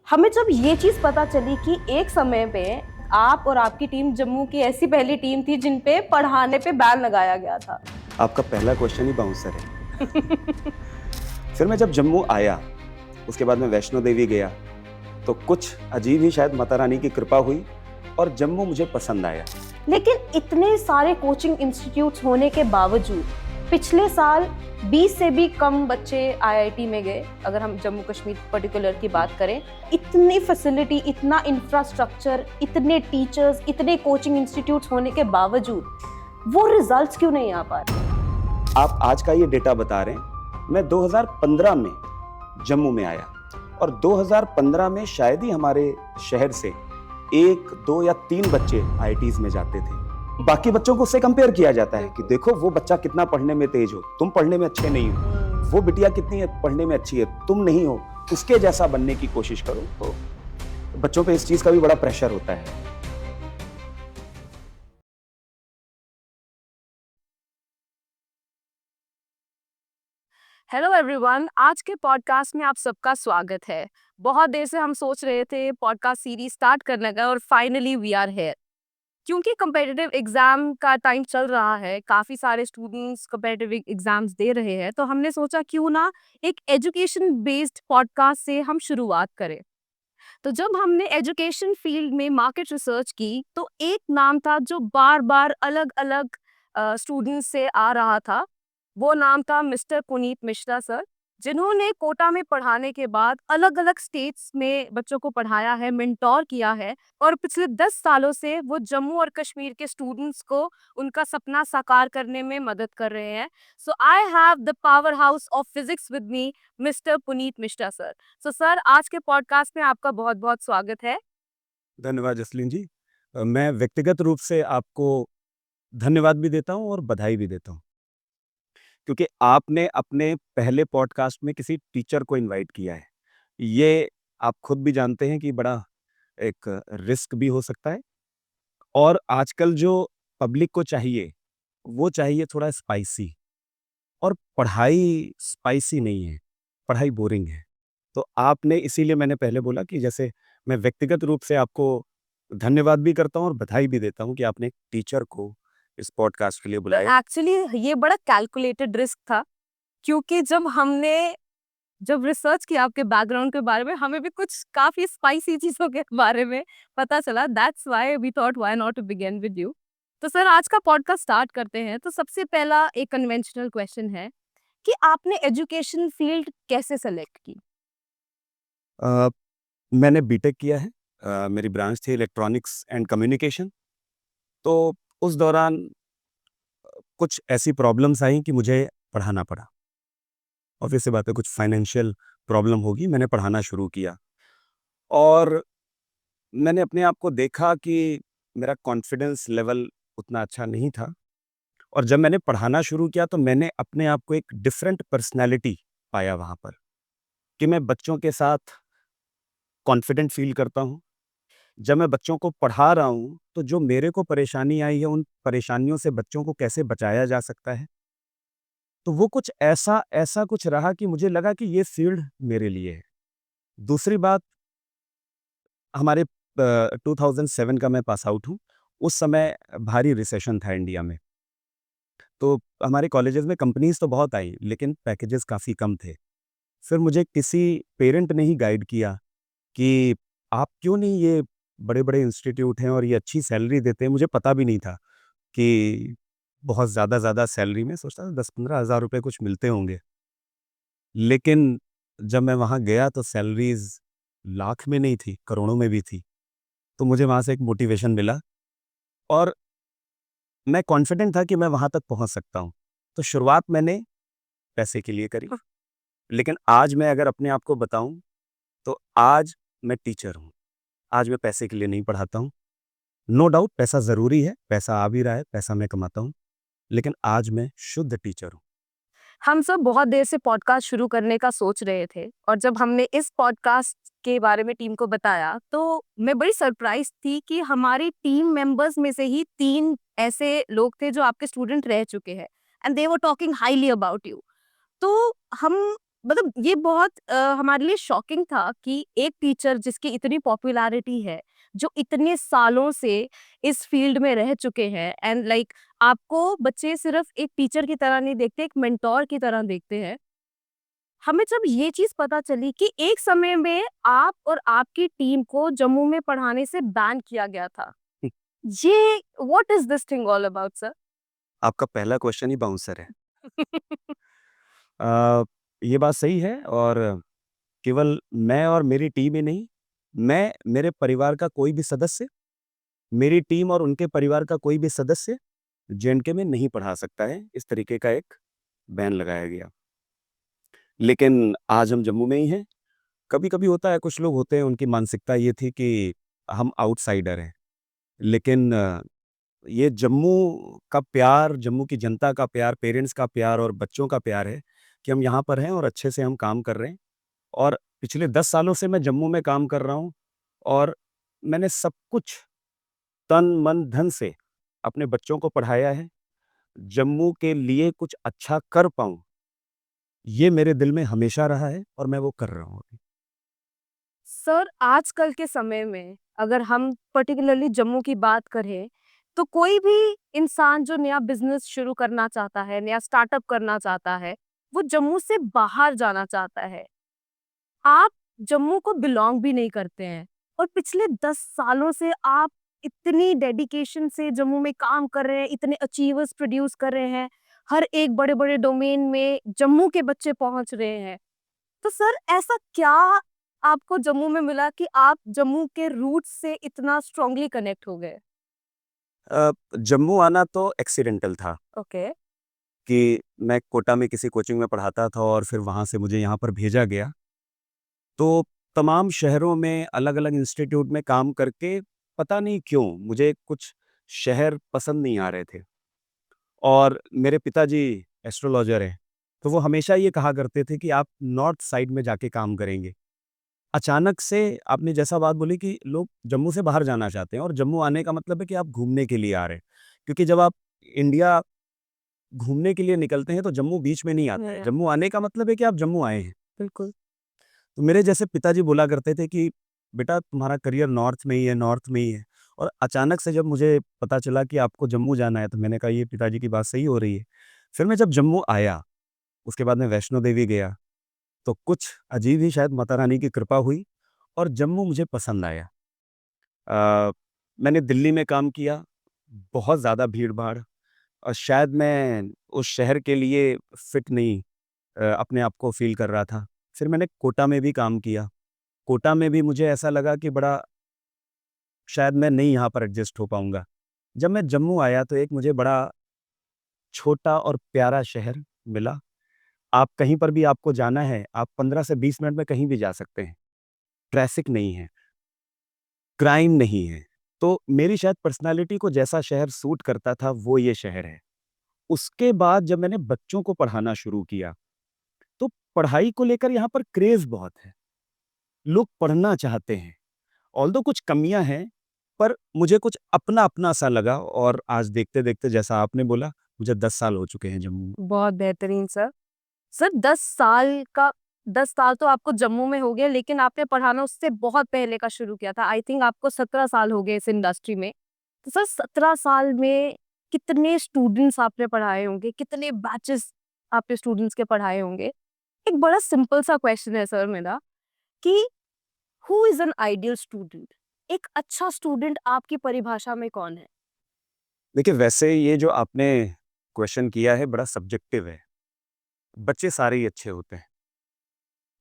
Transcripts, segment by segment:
हमें जब ये चीज़ पता चली कि एक समय पे आप और आपकी टीम जम्मू की ऐसी पहली टीम थी जिन पे पढ़ाने पे बैन लगाया गया था। आपका पहला क्वेश्चन ही बाउंसर है। फिर मैं जब जम्मू आया, उसके बाद मैं वैष्णो देवी गया, तो कुछ अजीब ही शायद माता रानी की कृपा हुई और जम्मू मुझे पसंद आया। लेकिन इतने सारे कोचिंग इंस्टीट्यूट्स होने के बावजूद पिछले साल 20 से भी कम बच्चे आईआईटी में गए। अगर हम जम्मू कश्मीर पर्टिकुलर की बात करें, इतनी फैसिलिटी, इतना इंफ्रास्ट्रक्चर, इतने टीचर्स, इतने कोचिंग इंस्टीट्यूट्स होने के बावजूद वो रिजल्ट्स क्यों नहीं आ पा रहे? आप आज का ये डेटा बता रहे हैं। मैं 2015 में जम्मू में आया और 2015 में शायद ही हमारे शहर से 1, 2 या 3 बच्चे आईआईटीज में जाते थे। बाकी बच्चों को उससे कंपेयर किया जाता है कि देखो वो बच्चा कितना पढ़ने में तेज हो, तुम पढ़ने में अच्छे नहीं हो। वो बिटिया कितनी पढ़ने में अच्छी है, तुम नहीं हो, उसके जैसा बनने की कोशिश करो। तो बच्चों पे इस चीज का भी बड़ा प्रेशर होता है। हेलो एवरीवन, आज के पॉडकास्ट में आप सबका स्वागत है। बहुत देर से हम सोच रहे थे पॉडकास्ट सीरीज स्टार्ट करने का और फाइनली वी आर हियर। क्योंकि कंपेटिटिव एग्जाम का टाइम चल रहा है, काफी सारे स्टूडेंट्स कंपेटिटिव एग्जाम्स दे रहे हैं, तो हमने सोचा क्यों ना एक एजुकेशन बेस्ड पॉडकास्ट से हम शुरुआत करें। तो जब हमने एजुकेशन फील्ड में मार्केट रिसर्च की तो एक नाम था जो बार बार अलग अलग स्टूडेंट्स से आ रहा था। वो नाम था मिस्टर पुनीत मिश्रा सर, जिन्होंने कोटा में पढ़ाने के बाद अलग अलग स्टेट्स में बच्चों को पढ़ाया है, मेंटोर किया है और पिछले 10 सालों से वो जम्मू और कश्मीर के स्टूडेंट्स को उनका सपना साकार करने में मदद कर रहे हैं। So I have the power house of physics with me, mister Puneet Mishra sir. So sir, आज के पॉडकास्ट में आपका बहुत बहुत स्वागत है। धन्यवाद जसलीन जी। मैं व्यक्तिगत रूप से आपको धन्यवाद भी देता हूँ और बधाई भी देता हूँ, क्योंकि आपने अपने पहले पॉडकास्ट में किसी टीचर को इनवाइट किया है। ये आप खुद भी जानते हैं कि बड़ा एक रिस्क भी हो सकता है और आजकल जो पब्लिक को चाहिए, वो चाहिए थोड़ा स्पाइसी और पढ़ाई स्पाइसी नहीं है, पढ़ाई बोरिंग है। तो आपने इसीलिए मैंने पहले बोला कि जैसे मैं व्यक्तिगत रूप से आपको धन्यवाद भी करता हूँ और बधाई भी देता हूँ कि आपने एक टीचर को इस पॉडकास्ट के लिए बुलाया। एक्चुअली ये बड़ा कैलकुलेटेड रिस्क था, क्योंकि जब रिसर्च किया आपके बैकग्राउंड के बारे में, हमें भी कुछ काफी स्पाइसी चीजों के बारे में पता चला। That's why we thought why not to begin with you. तो सर, आज का पॉडकास्ट स्टार्ट करते हैं। तो सबसे पहला एक कन्वेंशनल क्वेश्चन है कि आपने एजुकेशन फील्ड कैसे सेलेक्ट की? अ, मैंने बीटेक किया है। मेरी ब्रांच थी इलेक्ट्रॉनिक्स एंड कम्युनिकेशन। तो उस दौरान कुछ ऐसी प्रॉब्लम्स आई कि मुझे पढ़ाना पड़ा। ऑब्वियस सी बात है, कुछ फाइनेंशियल प्रॉब्लम होगी, मैंने पढ़ाना शुरू किया और मैंने अपने आप को देखा कि मेरा कॉन्फिडेंस लेवल उतना अच्छा नहीं था और जब मैंने पढ़ाना शुरू किया तो मैंने अपने आप को एक डिफरेंट पर्सनैलिटी पाया वहाँ पर, कि मैं बच्चों के साथ कॉन्फिडेंट फ़ील करता हूँ। जब मैं बच्चों को पढ़ा रहा हूँ, तो जो मेरे को परेशानी आई है, उन परेशानियों से बच्चों को कैसे बचाया जा सकता है। तो वो कुछ ऐसा ऐसा कुछ रहा कि मुझे लगा कि ये फ़ील्ड मेरे लिए है। दूसरी बात, हमारे 2007 का मैं पास आउट हूँ। उस समय भारी रिसेशन था इंडिया में। तो हमारे कॉलेजेस में कंपनीज़ तो बहुत आई, लेकिन पैकेजेस काफ़ी कम थे। फिर मुझे किसी पेरेंट ने ही गाइड किया कि आप क्यों नहीं, ये बड़े-बड़े इंस्टीट्यूट हैं और ये अच्छी सैलरी देते हैं। मुझे पता भी नहीं था कि बहुत ज़्यादा सैलरी में सोचता था 10-15 हज़ार रुपए कुछ मिलते होंगे। लेकिन जब मैं वहाँ गया तो सैलरीज़ लाख में नहीं थी, करोड़ों में भी थी। तो मुझे वहाँ से एक मोटिवेशन मिला और मैं कॉन्फिडेंट था कि मैं वहाँ तक पहुँच सकता हूँ। तो शुरुआत मैंने पैसे के लिए करी। लेकिन आज मैं अगर अपने आप को बताऊँ, तो आज मैं टीचर हूँ। आज मैं पैसे के लिए नहीं पढ़ाता हूँ। नो डाउट पैसा ज़रूरी है, पैसा आ भी रहा है, पैसा मैं कमाता हूँ, लेकिन आज मैं शुद्ध टीचर हूँ। हम सब बहुत देर से पॉडकास्ट शुरू करने का सोच रहे थे और जब हमने इस पॉडकास्ट के बारे में टीम को बताया तो मैं बड़ी सरप्राइज थी कि हमारी टीम मेंबर्स में से ही 3 ऐसे लोग थे जो आपके स्टूडेंट रह चुके हैं and they were talking highly about you. तो हम मतलब ये बहुत हमारे लिए शॉकिंग था कि एक टीचर जिसकी इतनी पॉपुलैरिटी है, जो इतने सालों से इस फील्ड में रह चुके हैं एंड लाइक आपको बच्चे सिर्फ एक टीचर की तरह नहीं देखते, एक मेंटोर की तरह देखते हैं। हमें जब ये चीज़ पता चली कि एक समय में आप और आपकी टीम को जम्मू में पढ़ाने से बैन किया गया था। ये what is this thing all about sir? आपका पहला क्वेश्चन ही बाउंसर है। अ, ये बात सही है और केवल मैं और मेरी टीम ही नहीं, मैं, मेरे परिवार का कोई भी सदस्य, मेरी टीम और उनके परिवार का कोई भी सदस्य जे-एंड-के में नहीं पढ़ा सकता है, इस तरीके का एक बैन लगाया गया। लेकिन आज हम जम्मू में ही हैं। कभी-कभी होता है, कुछ लोग होते हैं, उनकी मानसिकता ये थी कि हम आउटसाइडर हैं। लेकिन ये जम्मू का प्यार, जम्मू की जनता का प्यार, पेरेंट्स का प्यार और बच्चों का प्यार है कि हम यहाँ पर हैं और अच्छे से हम काम कर रहे हैं। और पिछले 10 सालों से मैं जम्मू में काम कर रहा हूँ और मैंने सब कुछ तन, मन, धन से अपने बच्चों को पढ़ाया है। जम्मू के लिए कुछ अच्छा कर पाऊँ, ये मेरे दिल में हमेशा रहा है और मैं वो कर रहा हूँ अभी। सर आजकल के समय में अगर हम पर्टिकुलरली जम्मू की बात करें तो कोई भी इंसान जो नया बिजनेस शुरू करना चाहता है, नया स्टार्टअप करना चाहता है, वो जम्मू से बाहर जाना चाहता है। आप जम्मू को बिलोंग भी नहीं करते हैं और पिछले 10 सालों से आप इतनी डेडिकेशन से जम्मू में काम कर रहे हैं, इतने अचीवर्स प्रोड्यूस कर रहे हैं, हर एक बड़े-बड़े डोमेन में जम्मू के बच्चे पहुंच रहे हैं। तो सर ऐसा क्या आपको जम्मू में मिला कि आप जम्मू के रूट्स से इतना स्ट्रांगली कनेक्ट हो गए? जम्मू आना तो एक्सीडेंटल था ओके। कि मैं कोटा में किसी कोचिंग में पढ़ाता था और फिर वहाँ से मुझे यहाँ पर भेजा गया। तो तमाम शहरों में अलग-अलग इंस्टीट्यूट में काम करके पता नहीं क्यों मुझे कुछ शहर पसंद नहीं आ रहे थे। और मेरे पिताजी एस्ट्रोलॉजर हैं, तो वो हमेशा ये कहा करते थे कि आप नॉर्थ साइड में जाके काम करेंगे। अचानक से आपने जैसा बात बोली कि लोग जम्मू से बाहर जाना चाहते हैं और जम्मू आने का मतलब है कि आप घूमने के लिए आ रहे हैं। क्योंकि जब आप इंडिया घूमने के लिए निकलते हैं तो जम्मू बीच में नहीं आता है। या, जम्मू आने का मतलब है कि आप जम्मू आए हैं। बिल्कुल। तो मेरे जैसे पिताजी बोला करते थे कि बेटा तुम्हारा करियर नॉर्थ में ही है, नॉर्थ में ही है। और अचानक से जब मुझे पता चला कि आपको जम्मू जाना है तो मैंने कहा ये पिताजी की बात सही हो रही है। फिर मैं जब जम्मू आया, उसके बाद मैं वैष्णो देवी गया, तो कुछ अजीब ही शायद माता रानी की कृपा हुई और जम्मू मुझे पसंद आया। मैंने दिल्ली में काम किया, बहुत ज़्यादा भीड़-भाड़ और शायद मैं उस शहर के लिए फिट नहीं अपने आप को फ़ील कर रहा था। फिर मैंने कोटा में भी काम किया। कोटा में भी मुझे ऐसा लगा कि बड़ा शायद मैं नहीं यहाँ पर एडजस्ट हो पाऊँगा। जब मैं जम्मू आया तो एक मुझे बड़ा छोटा और प्यारा शहर मिला। आप कहीं पर भी आपको जाना है, आप 15 से 20 मिनट में कहीं भी जा सकते हैं। ट्रैफ़िक नहीं है, क्राइम नहीं है। तो मेरी शायद पर्सनैलिटी को जैसा शहर सूट करता था वो ये शहर है। उसके बाद जब मैंने बच्चों को पढ़ाना शुरू किया, तो पढ़ाई को लेकर यहाँ पर क्रेज़ बहुत है। लोग पढ़ना चाहते हैं। ऑल्दो कुछ कमियाँ हैं, पर मुझे कुछ अपना-अपना सा लगा और आज देखते-देखते जैसा आपने बोला, मुझे 10 साल हो चुके हैं जम्मू में। बहुत बेहतरीन सर। सर 10 साल का 10 साल तो आपको जम्मू में हो गया लेकिन आपने पढ़ाना उससे बहुत पहले का शुरू किया था। आई थिंक आपको 17 साल हो गए इस इंडस्ट्री में। तो सर 17 साल में कितने स्टूडेंट्स आपने पढ़ाए होंगे? कितने बैचेस आपने स्टूडेंट्स के पढ़ाए होंगे? एक बड़ा सिंपल सा क्वेश्चन है सर मेरा कि who is an ideal student? एक अच्छा स्टूडेंट आपकी परिभाषा में कौन है? देखिए, वैसे ये जो आपने क्वेश्चन किया है, बड़ा सब्जेक्टिव है। बच्चे सारे ही अच्छे होते हैं।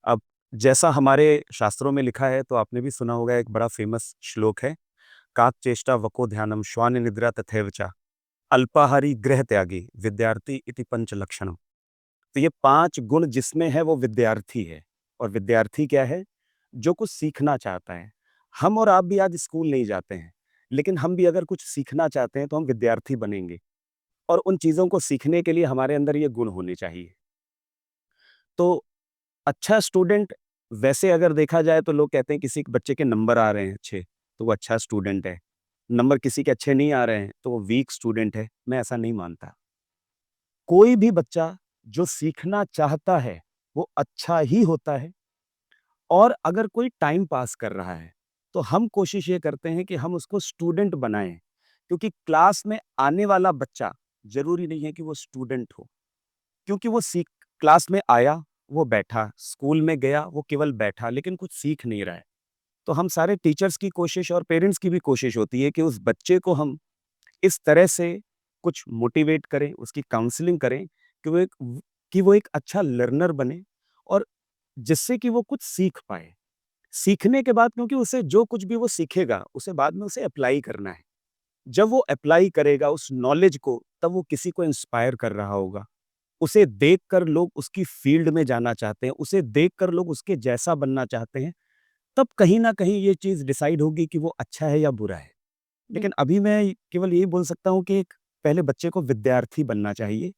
अब जैसा हमारे शास्त्रों में लिखा है, तो आपने भी सुना होगा, एक बड़ा फ़ेमस श्लोक है, काकचेष्टा वको ध्यानम श्वान निद्रा तथैव च अल्पाहारी गृह त्यागी विद्यार्थी इति पंच लक्षणम। तो ये 5 गुण जिसमें है वो विद्यार्थी है। और विद्यार्थी क्या है? जो कुछ सीखना चाहता है। हम और आप भी आज स्कूल नहीं जाते हैं, लेकिन हम भी अगर कुछ सीखना चाहते हैं तो हम विद्यार्थी बनेंगे और उन चीज़ों को सीखने के लिए हमारे अंदर ये गुण होने चाहिए। तो अच्छा स्टूडेंट, वैसे अगर देखा जाए तो लोग कहते हैं किसी बच्चे के नंबर आ रहे हैं अच्छे, तो वो अच्छा स्टूडेंट है। नंबर किसी के अच्छे नहीं आ रहे हैं, तो वो वीक स्टूडेंट है। मैं ऐसा नहीं मानता। कोई भी बच्चा जो सीखना चाहता है, वो अच्छा ही होता है। और अगर कोई टाइम पास कर रहा है, तो हम कोशिश ये करते हैं कि हम उसको स्टूडेंट बनाएँ, क्योंकि क्लास में आने वाला बच्चा ज़रूरी नहीं है कि वो स्टूडेंट हो, क्योंकि वो सीख क्लास में आया, वो बैठा, स्कूल में गया, वो केवल बैठा, लेकिन कुछ सीख नहीं रहा है। तो हम सारे टीचर्स की कोशिश और पेरेंट्स की भी कोशिश होती है कि उस बच्चे को हम इस तरह से कुछ मोटिवेट करें, उसकी काउंसलिंग करें कि वो एक अच्छा लर्नर बने, और जिससे कि वो कुछ सीख पाए। सीखने के बाद, क्योंकि उसे जो कुछ भी वो सीखेगा, उसे बाद में उसे अप्लाई करना है। जब वो अप्लाई करेगा उस नॉलेज को, तब वो किसी को इंस्पायर कर रहा होगा। उसे देखकर लोग उसकी फील्ड में जाना चाहते हैं, उसे देखकर लोग उसके जैसा बनना चाहते हैं। तब कहीं न कहीं ये चीज़ डिसाइड होगी कि वो अच्छा है या बुरा है। लेकिन अभी मैं केवल यही बोल सकता हूँ कि एक पहले बच्चे को विद्यार्थी बनना चाहिए,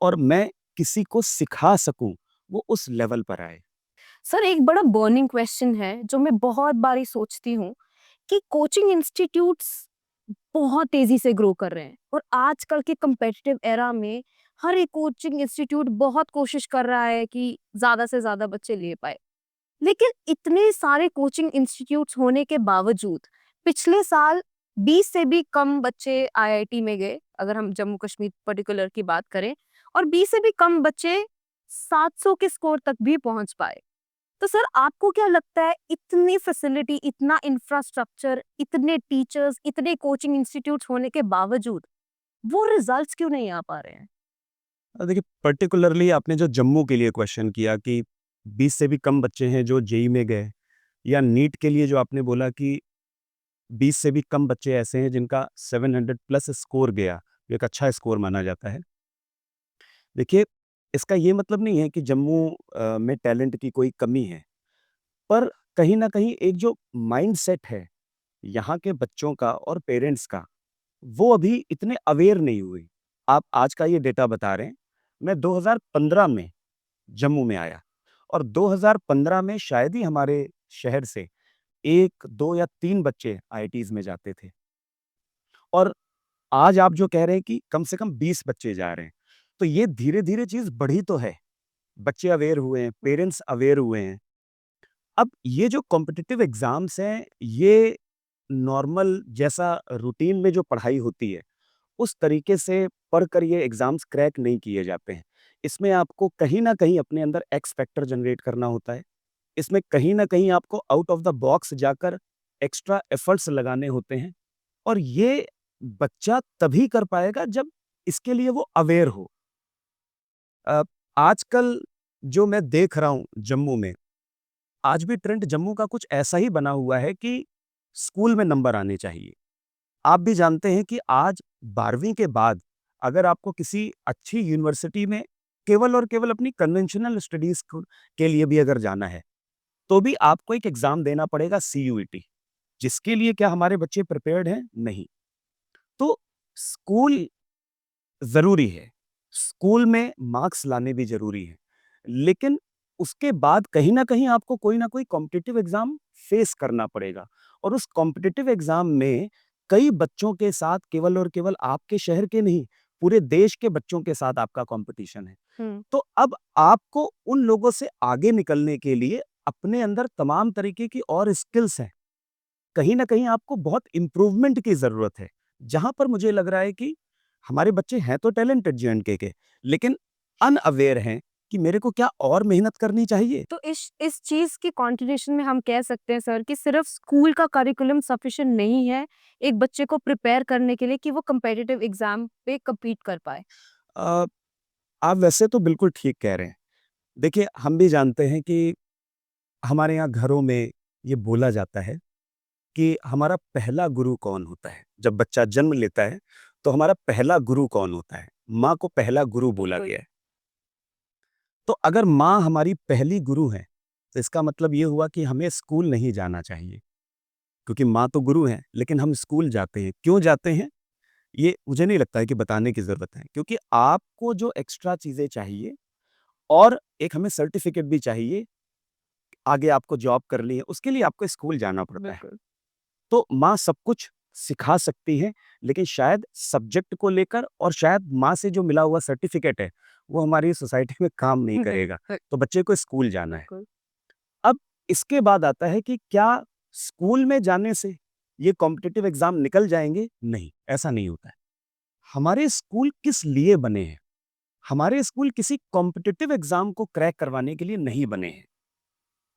और मैं किसी को सिखा सकूँ, वो उस लेवल पर आए। सर एक बड़ा बर्निंग क्वेश्चन है जो मैं बहुत बारी सोचती हूँ कि कोचिंग इंस्टीट्यूट्स बहुत तेजी से ग्रो कर रहे हैं और आजकल के competitive एरा में हर एक कोचिंग इंस्टीट्यूट बहुत कोशिश कर रहा है कि ज्यादा से ज्यादा बच्चे ले पाए। लेकिन इतने सारे कोचिंग इंस्टीट्यूट्स होने के बावजूद पिछले साल 20 से भी कम बच्चे आईआईटी में गए, अगर हम जम्मू कश्मीर पर्टिकुलर की बात करें, और 20 से भी कम बच्चे 700 के स्कोर तक भी पहुंच पाए। तो सर आपको क्या लगता है इतनी फैसिलिटी, इतना इंफ्रास्ट्रक्चर, इतने टीचर्स, इतने कोचिंग इंस्टीट्यूट्स होने के बावजूद वो रिजल्ट्स क्यों नहीं आ पा रहे हैं? देखिए, पर्टिकुलरली आपने जो जम्मू के लिए क्वेश्चन किया कि 20 से भी कम बच्चे हैं जो जेईई में गए, या नीट के लिए जो आपने बोला कि 20 से भी कम बच्चे ऐसे हैं जिनका 700 प्लस स्कोर गया, जो एक अच्छा स्कोर माना जाता है। देखिए, इसका ये मतलब नहीं है कि जम्मू में टैलेंट की कोई कमी है, पर कहीं न कहीं एक जो माइंडसेट है यहाँ के बच्चों का और पेरेंट्स का, वो अभी इतने अवेयर नहीं हुए। आप आज का ये डेटा बता रहे हैं, मैं 2015 में जम्मू में आया, और 2015 में शायद ही हमारे शहर से 1, 2 या 3 बच्चे आईआईटीज़ में जाते थे, और आज आप जो कह रहे हैं कि कम से कम 20 बच्चे जा रहे हैं, तो ये धीरे-धीरे चीज़ बढ़ी तो है। बच्चे अवेयर हुए हैं, पेरेंट्स अवेयर हुए हैं। अब ये जो कॉम्पिटिटिव एग्ज़ाम्स हैं, ये नॉर्मल जैसा रूटीन में जो पढ़ाई होती है, उस तरीके से पढ़कर ये एग्ज़ाम्स क्रैक नहीं किए जाते हैं। इसमें आपको कहीं न कहीं अपने अंदर एक्स फैक्टर जनरेट करना होता है। इसमें कहीं न कहीं आपको आउट ऑफ द बॉक्स जाकर एक्स्ट्रा एफर्ट्स लगाने होते हैं, और ये बच्चा तभी कर पाएगा जब इसके लिए वो अवेयर हो। अ, आजकल जो मैं देख रहा हूँ जम्मू में, आज भी ट्रेंड जम्मू का कुछ ऐसा ही बना हुआ है कि स्कूल में नंबर आने चाहिए। आप भी जानते हैं कि आज 12वीं के बाद अगर आपको किसी अच्छी यूनिवर्सिटी में केवल और केवल अपनी कन्वेंशनल स्टडीज़ के लिए भी अगर जाना है, तो भी आपको एक एग्ज़ाम देना पड़ेगा सीयूईटी, जिसके लिए क्या हमारे बच्चे प्रिपेयर्ड हैं? नहीं। तो स्कूल ज़रूरी है, स्कूल में मार्क्स लाने भी ज़रूरी है, लेकिन उसके बाद कहीं न कहीं आपको कोई न कोई कॉम्पिटिटिव एग्ज़ाम फेस करना पड़ेगा, और उस कॉम्पिटिटिव एग्ज़ाम में कई बच्चों के साथ केवल और केवल आपके शहर के नहीं, पूरे देश के बच्चों के साथ आपका कॉम्पिटिशन है। हम्म। तो अब आपको उन लोगों से आगे निकलने के लिए अपने अंदर तमाम तरीके की और स्किल्स हैं। कहीं न कहीं आपको बहुत इम्प्रूवमेंट की ज़रूरत है। जहाँ पर मुझे लग रहा है कि हमारे बच्चे हैं तो टैलेंटेड जेएंडके के, लेकिन अनअवेयर हैं कि मेरे को क्या और मेहनत करनी चाहिए। तो इस चीज की कंटिन्यूएशन में हम कह सकते हैं सर कि सिर्फ स्कूल का करिकुलम सफिशिएंट नहीं है एक बच्चे को प्रिपेयर करने के लिए कि वो कम्पिटिटिव एग्जाम पे compete कर पाए। अ, आप वैसे तो बिल्कुल ठीक कह रहे हैं। देखिए, हम भी जानते हैं कि हमारे यहाँ घरों में ये बोला जाता है कि हमारा पहला गुरु कौन होता है? जब बच्चा जन्म लेता है, तो हमारा पहला गुरु कौन होता है? माँ को पहला गुरु बोला बिल्कुल। गया है। तो अगर माँ हमारी पहली गुरु है, तो इसका मतलब ये हुआ कि हमें स्कूल नहीं जाना चाहिए, क्योंकि माँ तो गुरु हैं, लेकिन हम स्कूल जाते हैं। क्यों जाते हैं? ये मुझे नहीं लगता है कि बताने की ज़रूरत है, क्योंकि आपको जो एक्स्ट्रा चीज़ें चाहिए, और एक हमें सर्टिफ़िकेट भी चाहिए, आगे आपको जॉब करनी है, उसके लिए आपको स्कूल जाना पड़ता है। बिल्कुल। तो माँ सब कुछ सिखा सकती है, लेकिन शायद सब्जेक्ट को लेकर और शायद माँ से जो मिला हुआ सर्टिफिकेट है, वो हमारी सोसाइटी में काम नहीं करेगा। तो बच्चे को स्कूल जाना है। बिल्कुल। अब इसके बाद आता है कि क्या स्कूल में जाने से ये कॉम्पिटिटिव एग्जाम निकल जाएंगे? नहीं, ऐसा नहीं होता है। हमारे स्कूल किस लिए बने हैं? हमारे स्कूल किसी कॉम्पिटिटिव एग्जाम को क्रैक करवाने के लिए नहीं बने हैं।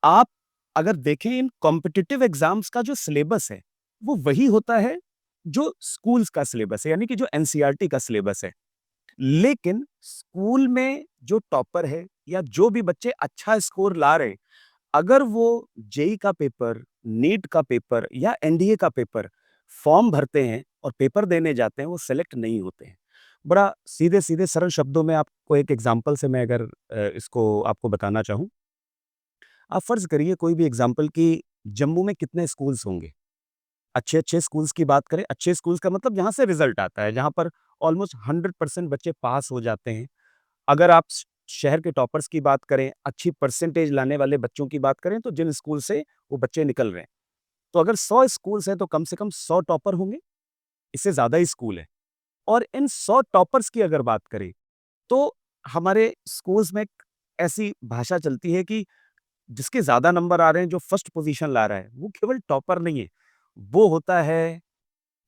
आप अगर देखें इन कॉम्पिटिटिव एग्जाम्स का जो सिलेबस है, वो वही होता है जो स्कूल्स का सिलेबस है, यानी कि जो एनसीईआरटी का सिलेबस है। लेकिन स्कूल में जो टॉपर है या जो भी बच्चे अच्छा स्कोर ला रहे हैं, अगर वो जेई का पेपर, नीट का पेपर या एनडीए का पेपर फॉर्म भरते हैं और पेपर देने जाते हैं, वो सेलेक्ट नहीं होते हैं। बड़ा सीधे-सीधे सरल शब्दों में आपको एक एग्जांपल से मैं अगर इसको आपको बताना चाहूँ, आप फर्ज़ करिए कोई भी एग्जांपल कि जम्मू में कितने स्कूल्स होंगे? अच्छे-अच्छे स्कूल्स की बात करें, अच्छे स्कूल्स का मतलब जहाँ से रिजल्ट आता है, जहाँ पर ऑलमोस्ट 100% बच्चे पास हो जाते हैं। अगर आप शहर के टॉपर्स की बात करें, अच्छी परसेंटेज लाने वाले बच्चों की बात करें, तो जिन स्कूल से वो बच्चे निकल रहे हैं, तो अगर 100 स्कूल्स हैं तो कम से कम 100 टॉपर होंगे, इससे ज़्यादा ही स्कूल है। और इन 100 टॉपर्स की अगर बात करें, तो हमारे स्कूल्स में एक ऐसी भाषा चलती है कि जिसके ज़्यादा नंबर आ रहे हैं, जो फर्स्ट पोज़ीशन ला रहा है, वो केवल टॉपर नहीं है, वो होता है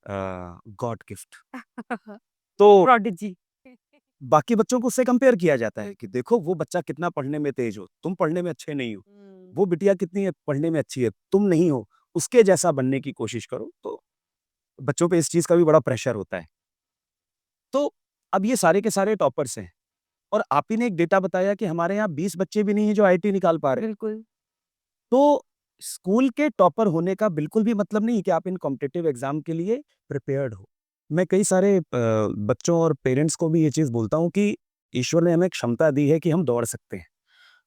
गॉड गिफ्ट। तो प्रोडिजी। बाकी बच्चों को उससे कंपेयर किया जाता है कि देखो वो बच्चा कितना पढ़ने में तेज हो, तुम पढ़ने में अच्छे नहीं हो। वो बिटिया कितनी पढ़ने में अच्छी है, तुम नहीं हो, उसके जैसा बनने की कोशिश करो। तो बच्चों पे इस चीज़ का भी बड़ा प्रेशर होता है। तो अब ये सारे के सारे टॉपर्स हैं और आप ही ने एक डेटा बताया कि हमारे यहाँ 20 बच्चे भी नहीं हैं जो आईआईटी निकाल पा रहे हैं। बिल्कुल। तो स्कूल के टॉपर होने का बिल्कुल भी मतलब नहीं कि आप इन कॉम्पिटिटिव एग्जाम के लिए प्रिपेयर्ड हो। मैं कई सारे बच्चों और पेरेंट्स को भी ये चीज़ बोलता हूँ कि ईश्वर ने हमें क्षमता दी है कि हम दौड़ सकते हैं।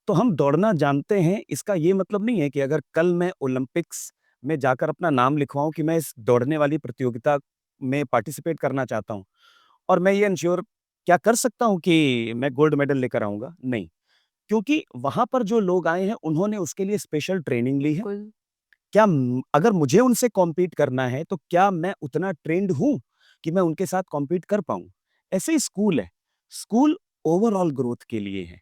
तो हम दौड़ना जानते हैं, इसका ये मतलब नहीं है कि अगर कल मैं ओलंपिक्स में जाकर अपना नाम लिखवाऊँ कि मैं इस दौड़ने वाली प्रतियोगिता में पार्टिसिपेट करना चाहता हूँ और मैं ये एंश्योर क्या कर सकता हूँ कि मैं गोल्ड मेडल लेकर आऊँगा? नहीं। क्योंकि वहाँ पर जो लोग आए हैं, उन्होंने उसके लिए स्पेशल ट्रेनिंग ली है। बिल्कुल। क्या अगर मुझे उनसे कॉम्पीट करना है, तो क्या मैं उतना ट्रेन्ड हूँ कि मैं उनके साथ कॉम्पीट कर पाऊँ? ऐसे ही स्कूल है। स्कूल ओवरऑल ग्रोथ के लिए है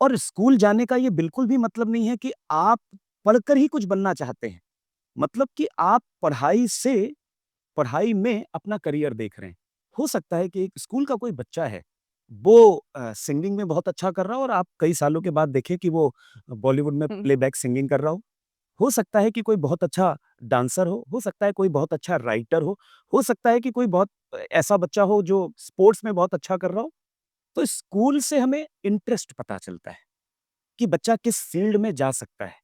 और स्कूल जाने का ये बिल्कुल भी मतलब नहीं है कि आप पढ़कर ही कुछ बनना चाहते हैं। मतलब कि आप पढ़ाई में अपना करियर देख रहे हैं। हो सकता है कि एक स्कूल का कोई बच्चा है, वो सिंगिंग में बहुत अच्छा कर रहा हो और आप कई सालों के बाद देखें कि वो बॉलीवुड में हुँ। प्लेबैक सिंगिंग कर रहा हो। हो सकता है कि कोई बहुत अच्छा डांसर हो सकता है कोई बहुत अच्छा राइटर हो सकता है कि कोई बहुत ऐसा बच्चा हो जो स्पोर्ट्स में बहुत अच्छा कर रहा हो। तो स्कूल से हमें इंटरेस्ट पता चलता है कि बच्चा किस फील्ड में जा सकता है।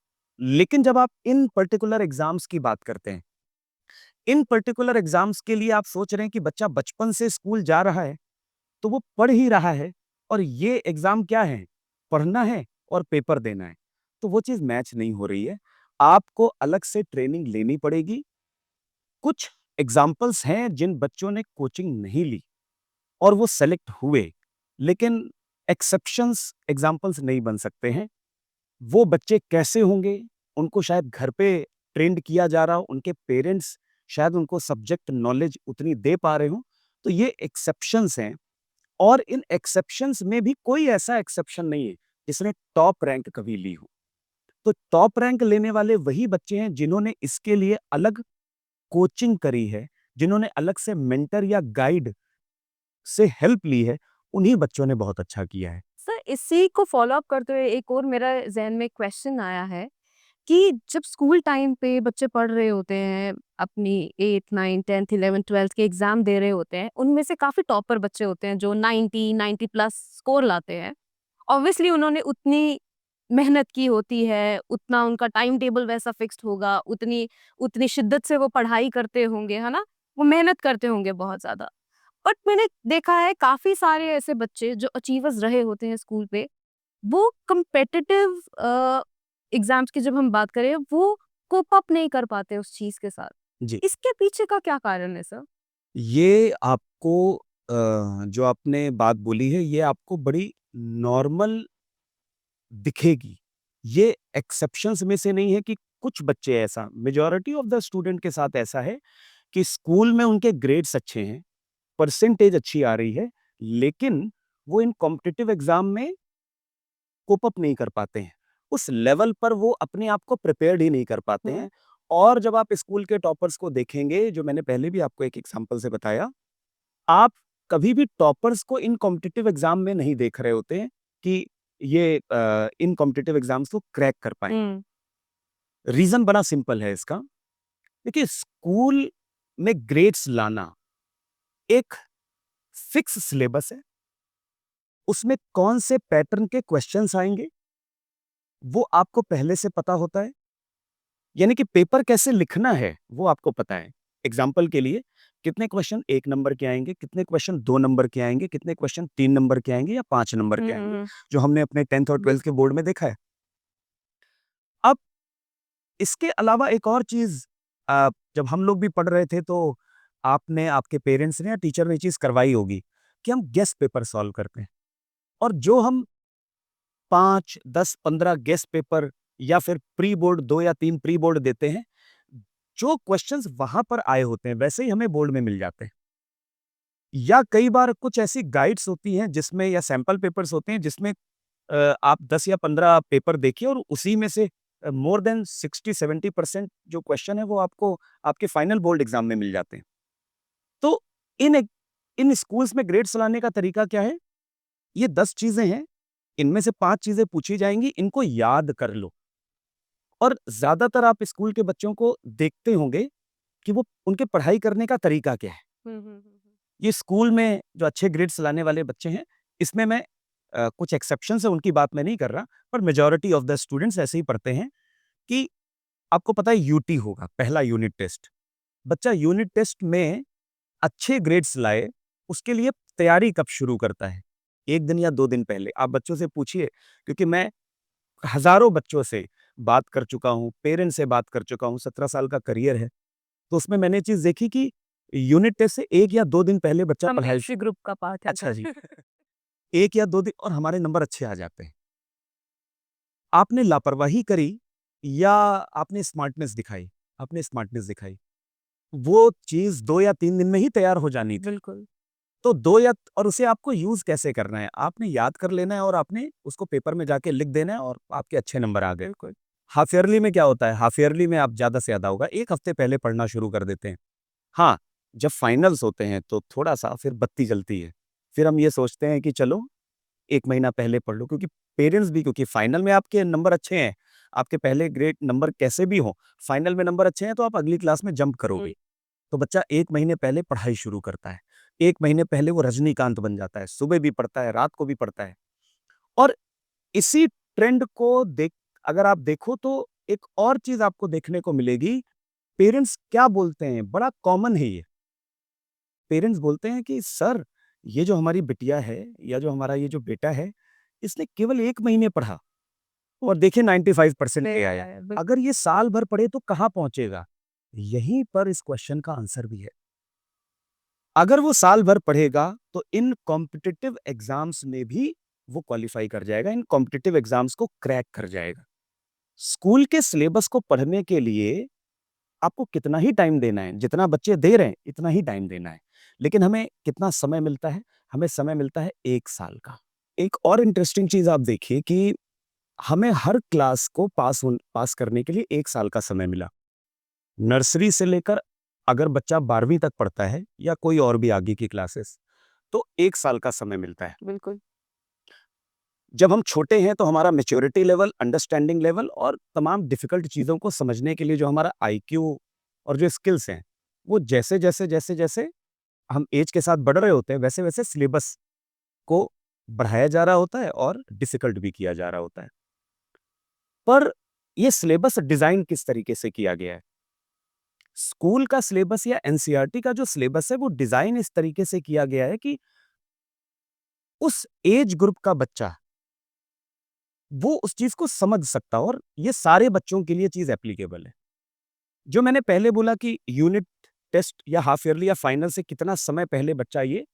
लेकिन जब आप इन पर्टिकुलर एग्ज़ाम्स की बात करते हैं, इन पर्टिकुलर एग्ज़ाम्स के लिए आप सोच रहे हैं कि बच्चा बचपन से स्कूल जा रहा है, तो वो पढ़ ही रहा है और ये एग्ज़ाम क्या है? पढ़ना है और पेपर देना है। तो वो चीज़ मैच नहीं हो रही है। आपको अलग से ट्रेनिंग लेनी पड़ेगी। कुछ एग्ज़ाम्पल्स हैं जिन बच्चों ने कोचिंग नहीं ली और वो सेलेक्ट हुए, लेकिन एक्सेप्शंस एग्ज़ाम्पल्स नहीं बन सकते हैं। वो बच्चे कैसे होंगे? उनको शायद घर पे ट्रेंड किया जा रहा हो, उनके पेरेंट्स शायद उनको सब्जेक्ट नॉलेज उतनी दे पा रहे हों। तो ये एक्सेप्शंस हैं और इन एक्सेप्शंस में भी कोई ऐसा एक्सेप्शन नहीं है जिसने टॉप रैंक कभी ली हो। तो टॉप रैंक लेने वाले वही बच्चे हैं जिन्होंने इसके लिए अलग कोचिंग करी है, जिन्होंने अलग से मेंटर या गाइड से हेल्प ली है, उन्हीं बच्चों ने बहुत अच्छा किया है। सर, इसी को फ़ॉलो अप करते हुए एक और मेरा ज़हन में क्वेश्चन आया है कि जब स्कूल टाइम पे बच्चे पढ़ रहे होते हैं, अपनी 8th, 9th, 10th, 11th, 12th के एग्ज़ाम दे रहे होते हैं, उनमें से काफ़ी टॉपर बच्चे होते हैं जो 90, 90 प्लस स्कोर लाते हैं। ऑब्वियसली उन्होंने उतनी मेहनत की होती है, उतना उनका टाइम टेबल वैसा फिक्स्ड होगा, उतनी उतनी शिद्दत से वो पढ़ाई करते होंगे, है ना? वो मेहनत करते होंगे बहुत ज़्यादा। बट मैंने देखा है काफ़ी सारे ऐसे बच्चे जो अचीवर्स रहे होते हैं स्कूल पे, वो कॉम्पिटिटिव एग्ज़ाम्स की जब हम बात करें, वो कोप अप नहीं कर पाते उस चीज़ के साथ। जी। इसके पीछे का क्या कारण है सर? ये आपको जो आपने बात बोली है, ये आपको बड़ी नॉर्मल दिखेगी। ये एक्सेप्शंस में से नहीं है कि कुछ बच्चे ऐसा मेजॉरिटी ऑफ द स्टूडेंट के साथ ऐसा है कि स्कूल में उनके ग्रेड्स अच्छे हैं, परसेंटेज अच्छी आ रही है, लेकिन वो इन कॉम्पिटिटिव एग्जाम में कोप अप नहीं कर पाते हैं। उस लेवल पर वो अपने आप को प्रिपेयर्ड ही नहीं कर पाते हम्म। हैं। और जब आप स्कूल के टॉपर्स को देखेंगे, जो मैंने पहले भी आपको एक एग्जांपल से बताया, आप कभी भी टॉपर्स को इन कॉम्पिटिटिव एग्जाम में नहीं देख रहे होते हैं कि ये इन कॉम्पिटिटिव एग्जाम्स को क्रैक कर पाए। रीजन बड़ा सिंपल है इसका। देखिए, स्कूल में ग्रेड्स लाना एक फिक्स सिलेबस है, उसमें कौन से पैटर्न के क्वेश्चंस आएंगे वो आपको पहले से पता होता है। यानी कि पेपर कैसे लिखना है वो आपको पता है। एग्जाम्पल के लिए, कितने क्वेश्चन 1 नंबर के आएंगे, कितने क्वेश्चन 2 नंबर के आएंगे, कितने क्वेश्चन 3 नंबर के आएंगे या 5 नंबर के आएंगे, जो हमने अपने 10th और 12th के बोर्ड में देखा है। अब इसके अलावा एक और चीज, जब हम लोग भी पढ़ रहे थे तो आपने, आपके पेरेंट्स ने या टीचर ने चीज करवाई होगी कि हम गेस्ट पेपर सॉल्व करते हैं। और जो हम 5, 10, 15 गेस्ट पेपर या फिर प्री बोर्ड 2 या 3 प्री बोर्ड देते हैं, जो क्वेश्चंस वहां पर आए होते हैं वैसे ही हमें बोर्ड में मिल जाते हैं। या कई बार कुछ ऐसी गाइड्स होती हैं जिसमें, या सैंपल पेपर्स होते हैं जिसमें आप 10 या 15 पेपर देखिए और उसी में से मोर देन 60-70% जो क्वेश्चन है वो आपको आपके फाइनल बोर्ड एग्जाम में मिल जाते हैं। तो इन इन स्कूल्स में ग्रेड्स लाने का तरीका क्या है? ये 10 चीजें हैं, इनमें से 5 चीजें पूछी जाएंगी, इनको याद कर लो। और ज्यादातर आप स्कूल के बच्चों को देखते होंगे कि वो उनके पढ़ाई करने का तरीका क्या है। ये स्कूल में जो अच्छे ग्रेड्स लाने वाले बच्चे हैं, इसमें मैं कुछ एक्सेप्शन है उनकी बात मैं नहीं कर रहा, पर मेजॉरिटी ऑफ द स्टूडेंट्स ऐसे ही पढ़ते हैं कि आपको पता है यूटी होगा, पहला यूनिट टेस्ट। बच्चा यूनिट टेस्ट में अच्छे ग्रेड्स लाए, उसके लिए तैयारी कब शुरू करता है? 1 दिन या 2 दिन पहले। आप बच्चों से पूछिए, क्योंकि मैं हजारों बच्चों से बात कर चुका हूं, पेरेंट्स से बात कर चुका हूं, 17 साल का करियर है। तो उसमें मैंने चीज देखी कि यूनिट टेस्ट से 1 या 2 दिन पहले बच्चा हम पढ़ाई। इसी ग्रुप का पार्ट है। अच्छा जी। 1 या 2 दिन और हमारे नंबर अच्छे आ जाते हैं। आपने लापरवाही करी या आपने स्मार्टनेस दिखाई? आपने स्मार्टनेस दिखाई, वो चीज 2 या 3 दिन में ही तैयार हो जानी थी। बिल्कुल। तो 2 या, और उसे आपको यूज कैसे करना है? आपने याद कर लेना है और आपने उसको पेपर में जाके लिख देना है और आपके अच्छे नंबर आ गए। बिल्कुल। हाफ ईयरली में क्या होता है? हाफ ईयरली में आप ज्यादा से ज्यादा होगा 1 हफ्ते पहले पढ़ना शुरू कर देते हैं। हाँ, जब फाइनल्स होते हैं तो थोड़ा सा फिर बत्ती जलती है। फिर हम ये सोचते हैं कि चलो 1 महीना पहले पढ़ लो, क्योंकि पेरेंट्स भी, क्योंकि फाइनल में आपके नंबर अच्छे हैं, आपके पहले ग्रेड नंबर कैसे भी हो, फाइनल में नंबर अच्छे हैं तो आप अगली क्लास में जंप करोगे। तो बच्चा 1 महीने पहले पढ़ाई शुरू करता है। 1 महीने पहले वो रजनीकांत बन जाता है, सुबह भी पढ़ता है, रात को भी पढ़ता है। और इसी ट्रेंड को अगर आप देखो तो एक और चीज आपको देखने को मिलेगी। पेरेंट्स क्या बोलते हैं, बड़ा कॉमन है ये। पेरेंट्स बोलते हैं कि सर, ये जो हमारी बिटिया है या जो हमारा ये जो बेटा है, इसने केवल 1 महीने पढ़ा और देखिए 95% ले आया। अगर ये साल भर पढ़े तो कहाँ पहुंचेगा? यहीं पर इस क्वेश्चन का आंसर भी है। अगर वो साल भर पढ़ेगा तो इन कॉम्पिटिटिव एग्जाम्स में भी वो क्वालिफाई कर जाएगा, इन कॉम्पिटिटिव एग्जाम्स को क्रैक कर जाएगा। स्कूल के सिलेबस को पढ़ने के लिए आपको कितना ही टाइम देना है, जितना बच्चे दे रहे हैं इतना ही टाइम देना है। लेकिन हमें कितना समय मिलता है? हमें समय मिलता है 1 साल का। एक और इंटरेस्टिंग चीज आप देखिए कि हमें हर क्लास को पास करने के लिए 1 साल का समय मिला। नर्सरी से लेकर, अगर बच्चा 12वीं तक पढ़ता है या कोई और भी आगे की क्लासेस, तो 1 साल का समय मिलता है। बिल्कुल। जब हम छोटे हैं तो हमारा मैच्योरिटी लेवल, अंडरस्टैंडिंग लेवल और तमाम डिफिकल्ट चीजों को समझने के लिए जो हमारा आईक्यू और जो स्किल्स हैं, वो जैसे जैसे जैसे जैसे हम एज के साथ बढ़ रहे होते हैं, वैसे वैसे सिलेबस को बढ़ाया जा रहा होता है और डिफिकल्ट भी किया जा रहा होता है। पर ये सिलेबस डिजाइन किस तरीके से किया गया है? स्कूल का सिलेबस या एनसीईआरटी का जो सिलेबस है वो डिजाइन इस तरीके से किया गया है कि उस एज ग्रुप का बच्चा वो उस चीज को समझ सकता, और ये सारे बच्चों के लिए चीज एप्लीकेबल है। जो मैंने पहले बोला कि यूनिट टेस्ट या हाफ ईयरली या फाइनल से कितना समय पहले बच्चा ये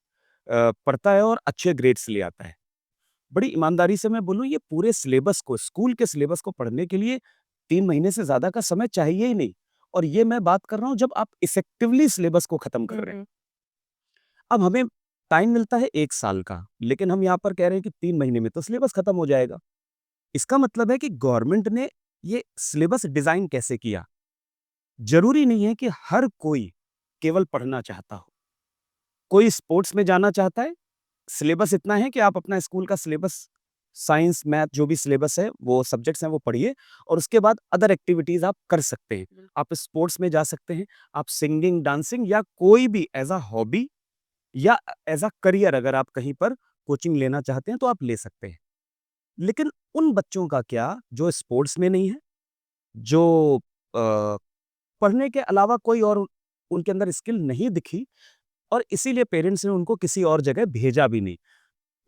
पढ़ता है और अच्छे ग्रेड्स ले आता है, बड़ी ईमानदारी से मैं बोलूं, ये पूरे सिलेबस को, स्कूल के सिलेबस को पढ़ने के लिए 3 महीने से ज्यादा का समय चाहिए ही नहीं। और ये मैं बात कर रहा हूँ जब आप इफेक्टिवली सिलेबस को खत्म कर रहे हैं। अब हमें टाइम मिलता है 1 साल का, लेकिन हम यहाँ पर कह रहे हैं कि 3 महीने में तो सिलेबस खत्म हो जाएगा। इसका मतलब है कि गवर्नमेंट ने ये सिलेबस डिजाइन कैसे किया? जरूरी नहीं है कि हर कोई केवल पढ़ना चाहता हो। कोई स्पोर्ट्स में जाना चाहता है, सिलेबस इतना है कि आप अपना स्कूल का सिलेबस, साइंस, मैथ जो भी सिलेबस है, वो सब्जेक्ट्स हैं वो पढ़िए और उसके बाद अदर एक्टिविटीज आप कर सकते हैं। आप स्पोर्ट्स में जा सकते हैं, आप सिंगिंग, डांसिंग या कोई भी एज अ हॉबी या एज अ करियर अगर आप कहीं पर कोचिंग लेना चाहते हैं तो आप ले सकते हैं। लेकिन उन बच्चों का क्या जो स्पोर्ट्स में नहीं है, जो पढ़ने के अलावा कोई और उनके अंदर स्किल नहीं दिखी और इसीलिए पेरेंट्स ने उनको किसी और जगह भेजा भी नहीं।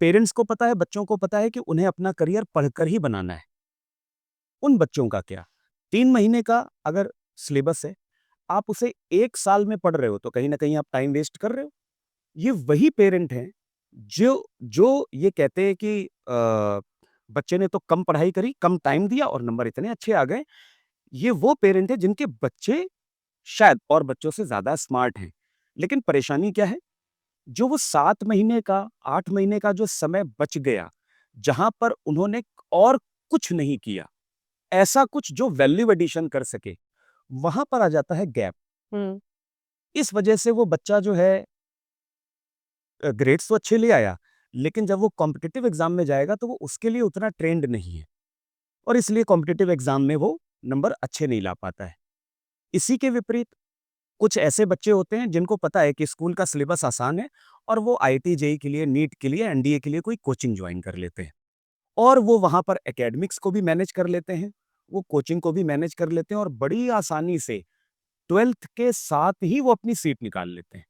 पेरेंट्स को पता है, बच्चों को पता है कि उन्हें अपना करियर पढ़कर ही बनाना है। उन बच्चों का क्या? 3 महीने का अगर सिलेबस है, आप उसे 1 साल में पढ़ रहे हो तो कहीं न कहीं आप टाइम वेस्ट कर रहे हो। ये वही पेरेंट हैं जो जो ये कहते हैं कि बच्चे ने तो कम पढ़ाई करी, कम टाइम दिया और नंबर इतने अच्छे आ गए। ये वो पेरेंट हैं जिनके बच्चे शायद और बच्चों से ज़्यादा स्मार्ट हैं। लेकिन परेशानी क्या है? जो वो 7 महीने का, 8 महीने का जो समय बच गया, जहाँ पर उन्होंने और कुछ नहीं किया, ऐसा कुछ जो वैल्यू एडिशन कर सके, वहाँ पर आ जाता है गैप। हम्म। इस वजह से वो बच्चा जो है ग्रेड्स तो अच्छे ले आया, लेकिन जब वो कॉम्पिटिटिव एग्ज़ाम में जाएगा तो वो उसके लिए उतना ट्रेंड नहीं है और इसलिए कॉम्पिटिटिव एग्ज़ाम में वो नंबर अच्छे नहीं ला पाता है। इसी के विपरीत कुछ ऐसे बच्चे होते हैं जिनको पता है कि स्कूल का सिलेबस आसान है और वो आईआईटी, जेईई के लिए, नीट के लिए, एनडीए के लिए कोई कोचिंग ज्वाइन कर लेते हैं और वो वहाँ पर एकेडमिक्स को भी मैनेज कर लेते हैं, वो कोचिंग को भी मैनेज कर लेते हैं और बड़ी आसानी से 12th के साथ ही वो अपनी सीट निकाल लेते हैं।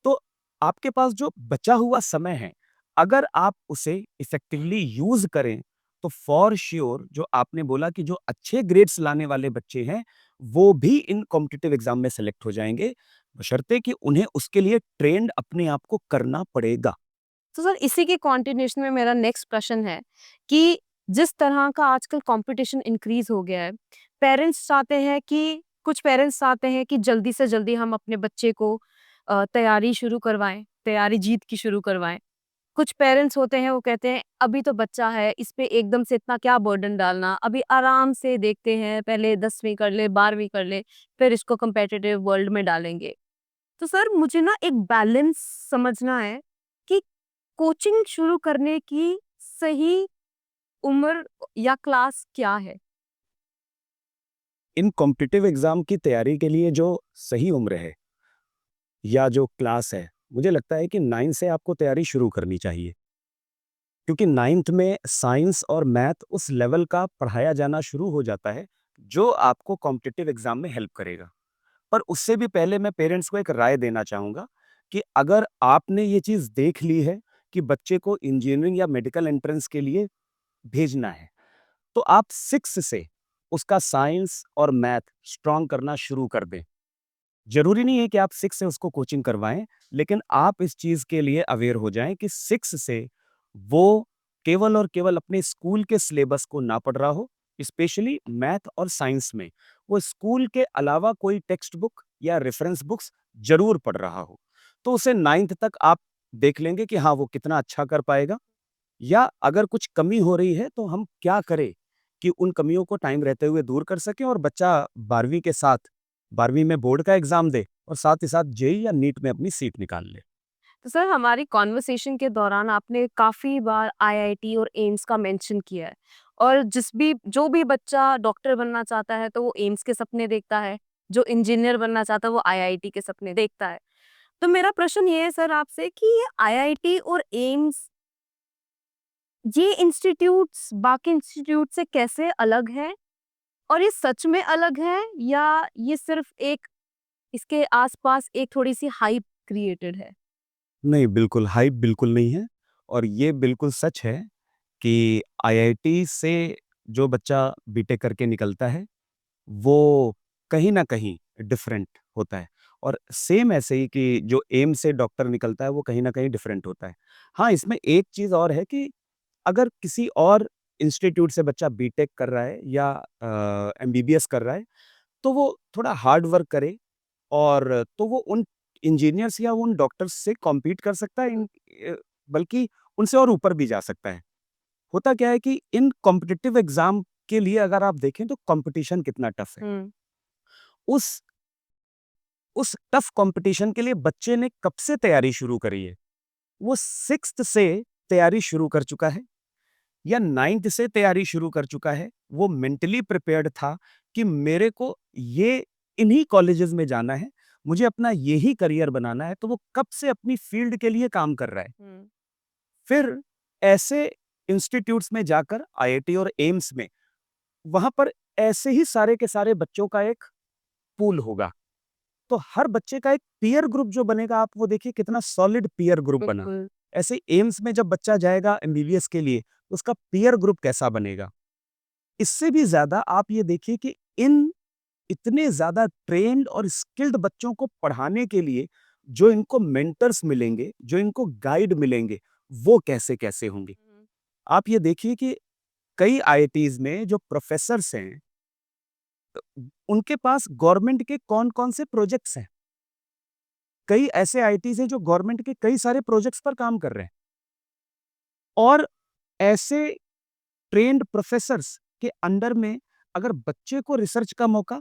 तो आपके पास जो बचा हुआ समय है, अगर आप उसे इफेक्टिवली यूज़ करें, तो फॉर श्योर जो आपने बोला कि जो अच्छे ग्रेड्स लाने वाले बच्चे हैं, वो भी इन कॉम्पिटिटिव एग्ज़ाम में सेलेक्ट हो जाएँगे, बशर्ते कि उन्हें उसके लिए ट्रेंड अपने आप को करना पड़ेगा। तो सर इसी के कंटिन्यूएशन में मेरा नेक्स्ट प्रश्न है कि जिस तरह का आजकल कंपटीशन इंक्रीज हो गया है, पेरेंट्स चाहते हैं कि कुछ पेरेंट्स चाहते हैं कि जल्दी से जल्दी हम अपने बच्चे को तैयारी शुरू करवाएं, तैयारी जीत की शुरू करवाएं। कुछ पेरेंट्स होते हैं वो कहते हैं अभी तो बच्चा है, इस पे एकदम से इतना क्या बर्डन डालना, अभी आराम से देखते हैं, पहले 10वीं कर ले, 12वीं कर ले, फिर इसको कम्पेटिटिव वर्ल्ड में डालेंगे। तो सर मुझे ना एक बैलेंस समझना है कि कोचिंग शुरू करने की सही उम्र या क्लास क्या है? इन कॉम्पिटिटिव एग्ज़ाम की तैयारी के लिए जो सही उम्र है या जो क्लास है, मुझे लगता है कि 9 से आपको तैयारी शुरू करनी चाहिए। क्योंकि 9th में साइंस और मैथ उस लेवल का पढ़ाया जाना शुरू हो जाता है, जो आपको कॉम्पिटिटिव एग्ज़ाम में हेल्प करेगा। पर उससे भी पहले मैं पेरेंट्स को एक राय देना चाहूँगा कि अगर आपने ये चीज़ देख ली है कि बच्चे को इंजीनियरिंग या मेडिकल एंट्रेंस के लिए भेजना है, तो आप 6 से उसका साइंस और मैथ स्ट्रॉन्ग करना शुरू कर दें। ज़रूरी नहीं है कि आप 6 से उसको कोचिंग करवाएँ, लेकिन आप इस चीज़ के लिए अवेयर हो जाएँ कि 6 से वो केवल और केवल अपने स्कूल के सिलेबस को ना पढ़ रहा हो, स्पेशली मैथ और साइंस में। वो स्कूल के अलावा कोई टेक्स्ट बुक या रेफरेंस बुक्स ज़रूर पढ़ रहा हो। तो उसे 9th तक आप देख लेंगे कि हाँ, वो कितना अच्छा कर पाएगा या अगर कुछ कमी हो रही है, तो हम क्या करें कि उन कमियों को टाइम रहते हुए दूर कर सकें और बच्चा 12वीं के साथ 12वीं में बोर्ड का एग्ज़ाम दे और साथ ही साथ जेईई या नीट में अपनी सीट निकाल ले। तो सर हमारी कॉन्वर्सेशन के दौरान आपने काफ़ी बार आईआईटी और एम्स का मेंशन किया है और जो भी बच्चा डॉक्टर बनना चाहता है तो वो एम्स के सपने देखता है, जो इंजीनियर बनना चाहता है वो आईआईटी के सपने देखता है। तो मेरा प्रश्न ये है सर आपसे कि ये आईआईटी और एम्स, ये इंस्टीट्यूट्स बाकी इंस्टीट्यूट से कैसे अलग हैं? और ये सच में अलग है या ये सिर्फ एक इसके आसपास एक थोड़ी-सी हाइप क्रिएटेड है? नहीं, बिल्कुल हाइप बिल्कुल नहीं है और ये बिल्कुल सच है कि आईआईटी से जो बच्चा बीटेक करके निकलता है, वो कहीं न कहीं डिफरेंट होता है और सेम ऐसे ही कि जो एम्स से डॉक्टर निकलता है, वो कहीं न कहीं डिफरेंट होता है। हाँ, इसमें एक चीज़ और है कि अगर किसी और इंस्टीट्यूट से बच्चा बीटेक कर रहा है या एमबीबीएस कर रहा है, तो वो थोड़ा हार्ड वर्क करे और तो वो उन इंजीनियर्स या उन डॉक्टर्स से कॉम्पीट कर सकता है बल्कि उनसे और ऊपर भी जा सकता है। होता क्या है कि इन कॉम्पिटिटिव एग्जाम के लिए अगर आप देखें तो कंपटीशन कितना टफ है। उस उस टफ कंपटीशन के लिए बच्चे ने कब से तैयारी शुरू करी है? वो 6th से तैयारी शुरू कर चुका है या 9th से तैयारी शुरू कर चुका है। वो मेंटली प्रिपेयर्ड था कि मेरे को ये इन्हीं कॉलेजेस में जाना है, मुझे अपना यही करियर बनाना है, तो वो कब से अपनी फील्ड के लिए काम कर रहा है। फिर ऐसे इंस्टीट्यूट्स में जाकर आईआईटी और एम्स में वहां पर ऐसे ही सारे के सारे बच्चों का एक पूल होगा। तो हर बच्चे का एक पीयर ग्रुप जो बनेगा, आप वो देखिए कितना सॉलिड पीयर ग्रुप बना। बिल्कुल। ऐसे एम्स में जब बच्चा जाएगा एमबीबीएस के लिए, तो उसका पीयर ग्रुप कैसा बनेगा। इससे भी ज्यादा आप ये देखिए कि इन इतने ज्यादा ट्रेन्ड और स्किल्ड बच्चों को पढ़ाने के लिए जो इनको मेंटर्स मिलेंगे, जो इनको गाइड मिलेंगे, वो कैसे कैसे होंगे। आप ये देखिए कि कई आईआईटीज में जो प्रोफेसर्स हैं, उनके पास गवर्नमेंट के कौन-कौन से प्रोजेक्ट्स हैं। कई ऐसे आईआईटीज हैं जो गवर्नमेंट के कई सारे प्रोजेक्ट्स पर काम कर रहे हैं। और ऐसे ट्रेन्ड प्रोफेसर्स के अंडर में अगर बच्चे को रिसर्च का मौका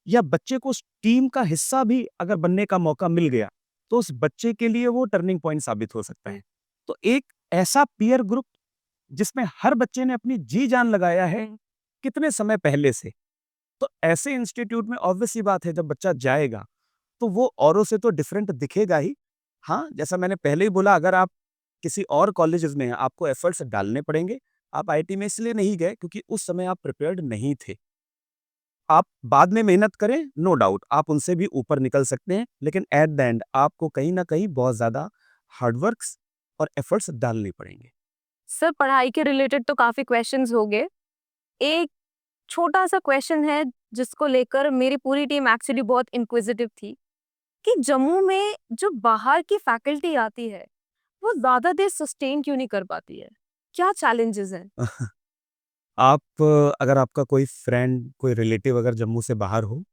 या बच्चे को उस टीम का हिस्सा भी अगर बनने का मौका मिल गया, तो उस बच्चे के लिए वो टर्निंग पॉइंट साबित हो सकता है। तो एक ऐसा पीयर ग्रुप जिसमें हर बच्चे ने अपनी जी जान लगाया है कितने समय पहले से, तो ऐसे इंस्टीट्यूट में ऑब्वियस सी बात है जब बच्चा जाएगा तो वो औरों से तो डिफरेंट दिखेगा ही। हाँ, जैसा मैंने पहले ही बोला, अगर आप किसी और कॉलेजेस में हैं, आपको एफर्ट्स डालने पड़ेंगे। आप आईआईटी में इसलिए नहीं गए क्योंकि उस समय आप प्रिपेयर्ड नहीं थे। आप बाद में मेहनत करें, नो डाउट आप उनसे भी ऊपर निकल सकते हैं, लेकिन एट द एंड आपको कहीं ना कहीं बहुत ज्यादा हार्डवर्क्स और एफर्ट्स डालने पड़ेंगे। सर पढ़ाई के रिलेटेड तो काफी क्वेश्चंस हो गए। एक छोटा सा क्वेश्चन है जिसको लेकर मेरी पूरी टीम एक्चुअली बहुत इंक्विजिटिव थी कि जम्मू में जो बाहर की फैकल्टी आती है वो ज्यादा देर सस्टेन क्यों नहीं कर पाती है? क्या चैलेंजेस हैं? आप अगर आपका कोई फ्रेंड, कोई रिलेटिव अगर जम्मू से बाहर हो,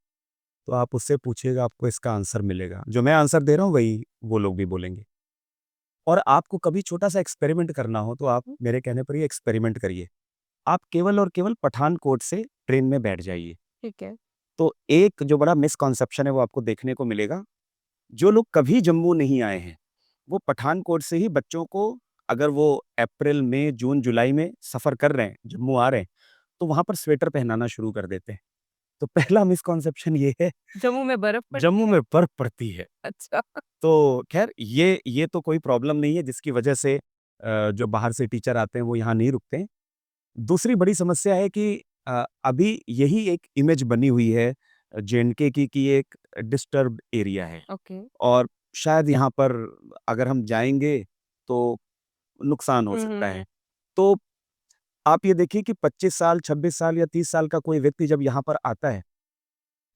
तो आप उससे पूछिएगा, आपको इसका आंसर मिलेगा। जो मैं आंसर दे रहा हूँ वही वो लोग भी बोलेंगे। और आपको कभी छोटा सा एक्सपेरिमेंट करना हो तो आप मेरे कहने पर ही एक्सपेरिमेंट करिए। आप केवल और केवल पठानकोट से ट्रेन में बैठ जाइए। ठीक है। तो एक जो बड़ा मिसकॉन्सेप्शन है वो आपको देखने को मिलेगा। जो लोग कभी जम्मू नहीं आए हैं, वो पठानकोट से ही बच्चों को, अगर वो अप्रैल, मई, जून, जुलाई में सफ़र कर रहे हैं, जम्मू आ रहे हैं, तो वहाँ पर स्वेटर पहनाना शुरू कर देते हैं। तो पहला मिसकॉन्सेप्शन ये है, जम्मू में बर्फ पड़ती जम्मू है? में बर्फ़ पड़ती है। अच्छा। तो ख़ैर ये तो कोई प्रॉब्लम नहीं है जिसकी वजह से जो बाहर से टीचर आते हैं वो यहाँ नहीं रुकते हैं। दूसरी बड़ी समस्या है कि अभी यही एक इमेज बनी हुई है जेएंडके की कि ये एक डिस्टर्ब्ड एरिया है ओके। और शायद यहाँ पर अगर हम जाएँगे तो नुकसान हो सकता हम्म। है। तो आप ये देखिए कि 25 साल, 26 साल या 30 साल का कोई व्यक्ति जब यहाँ पर आता है,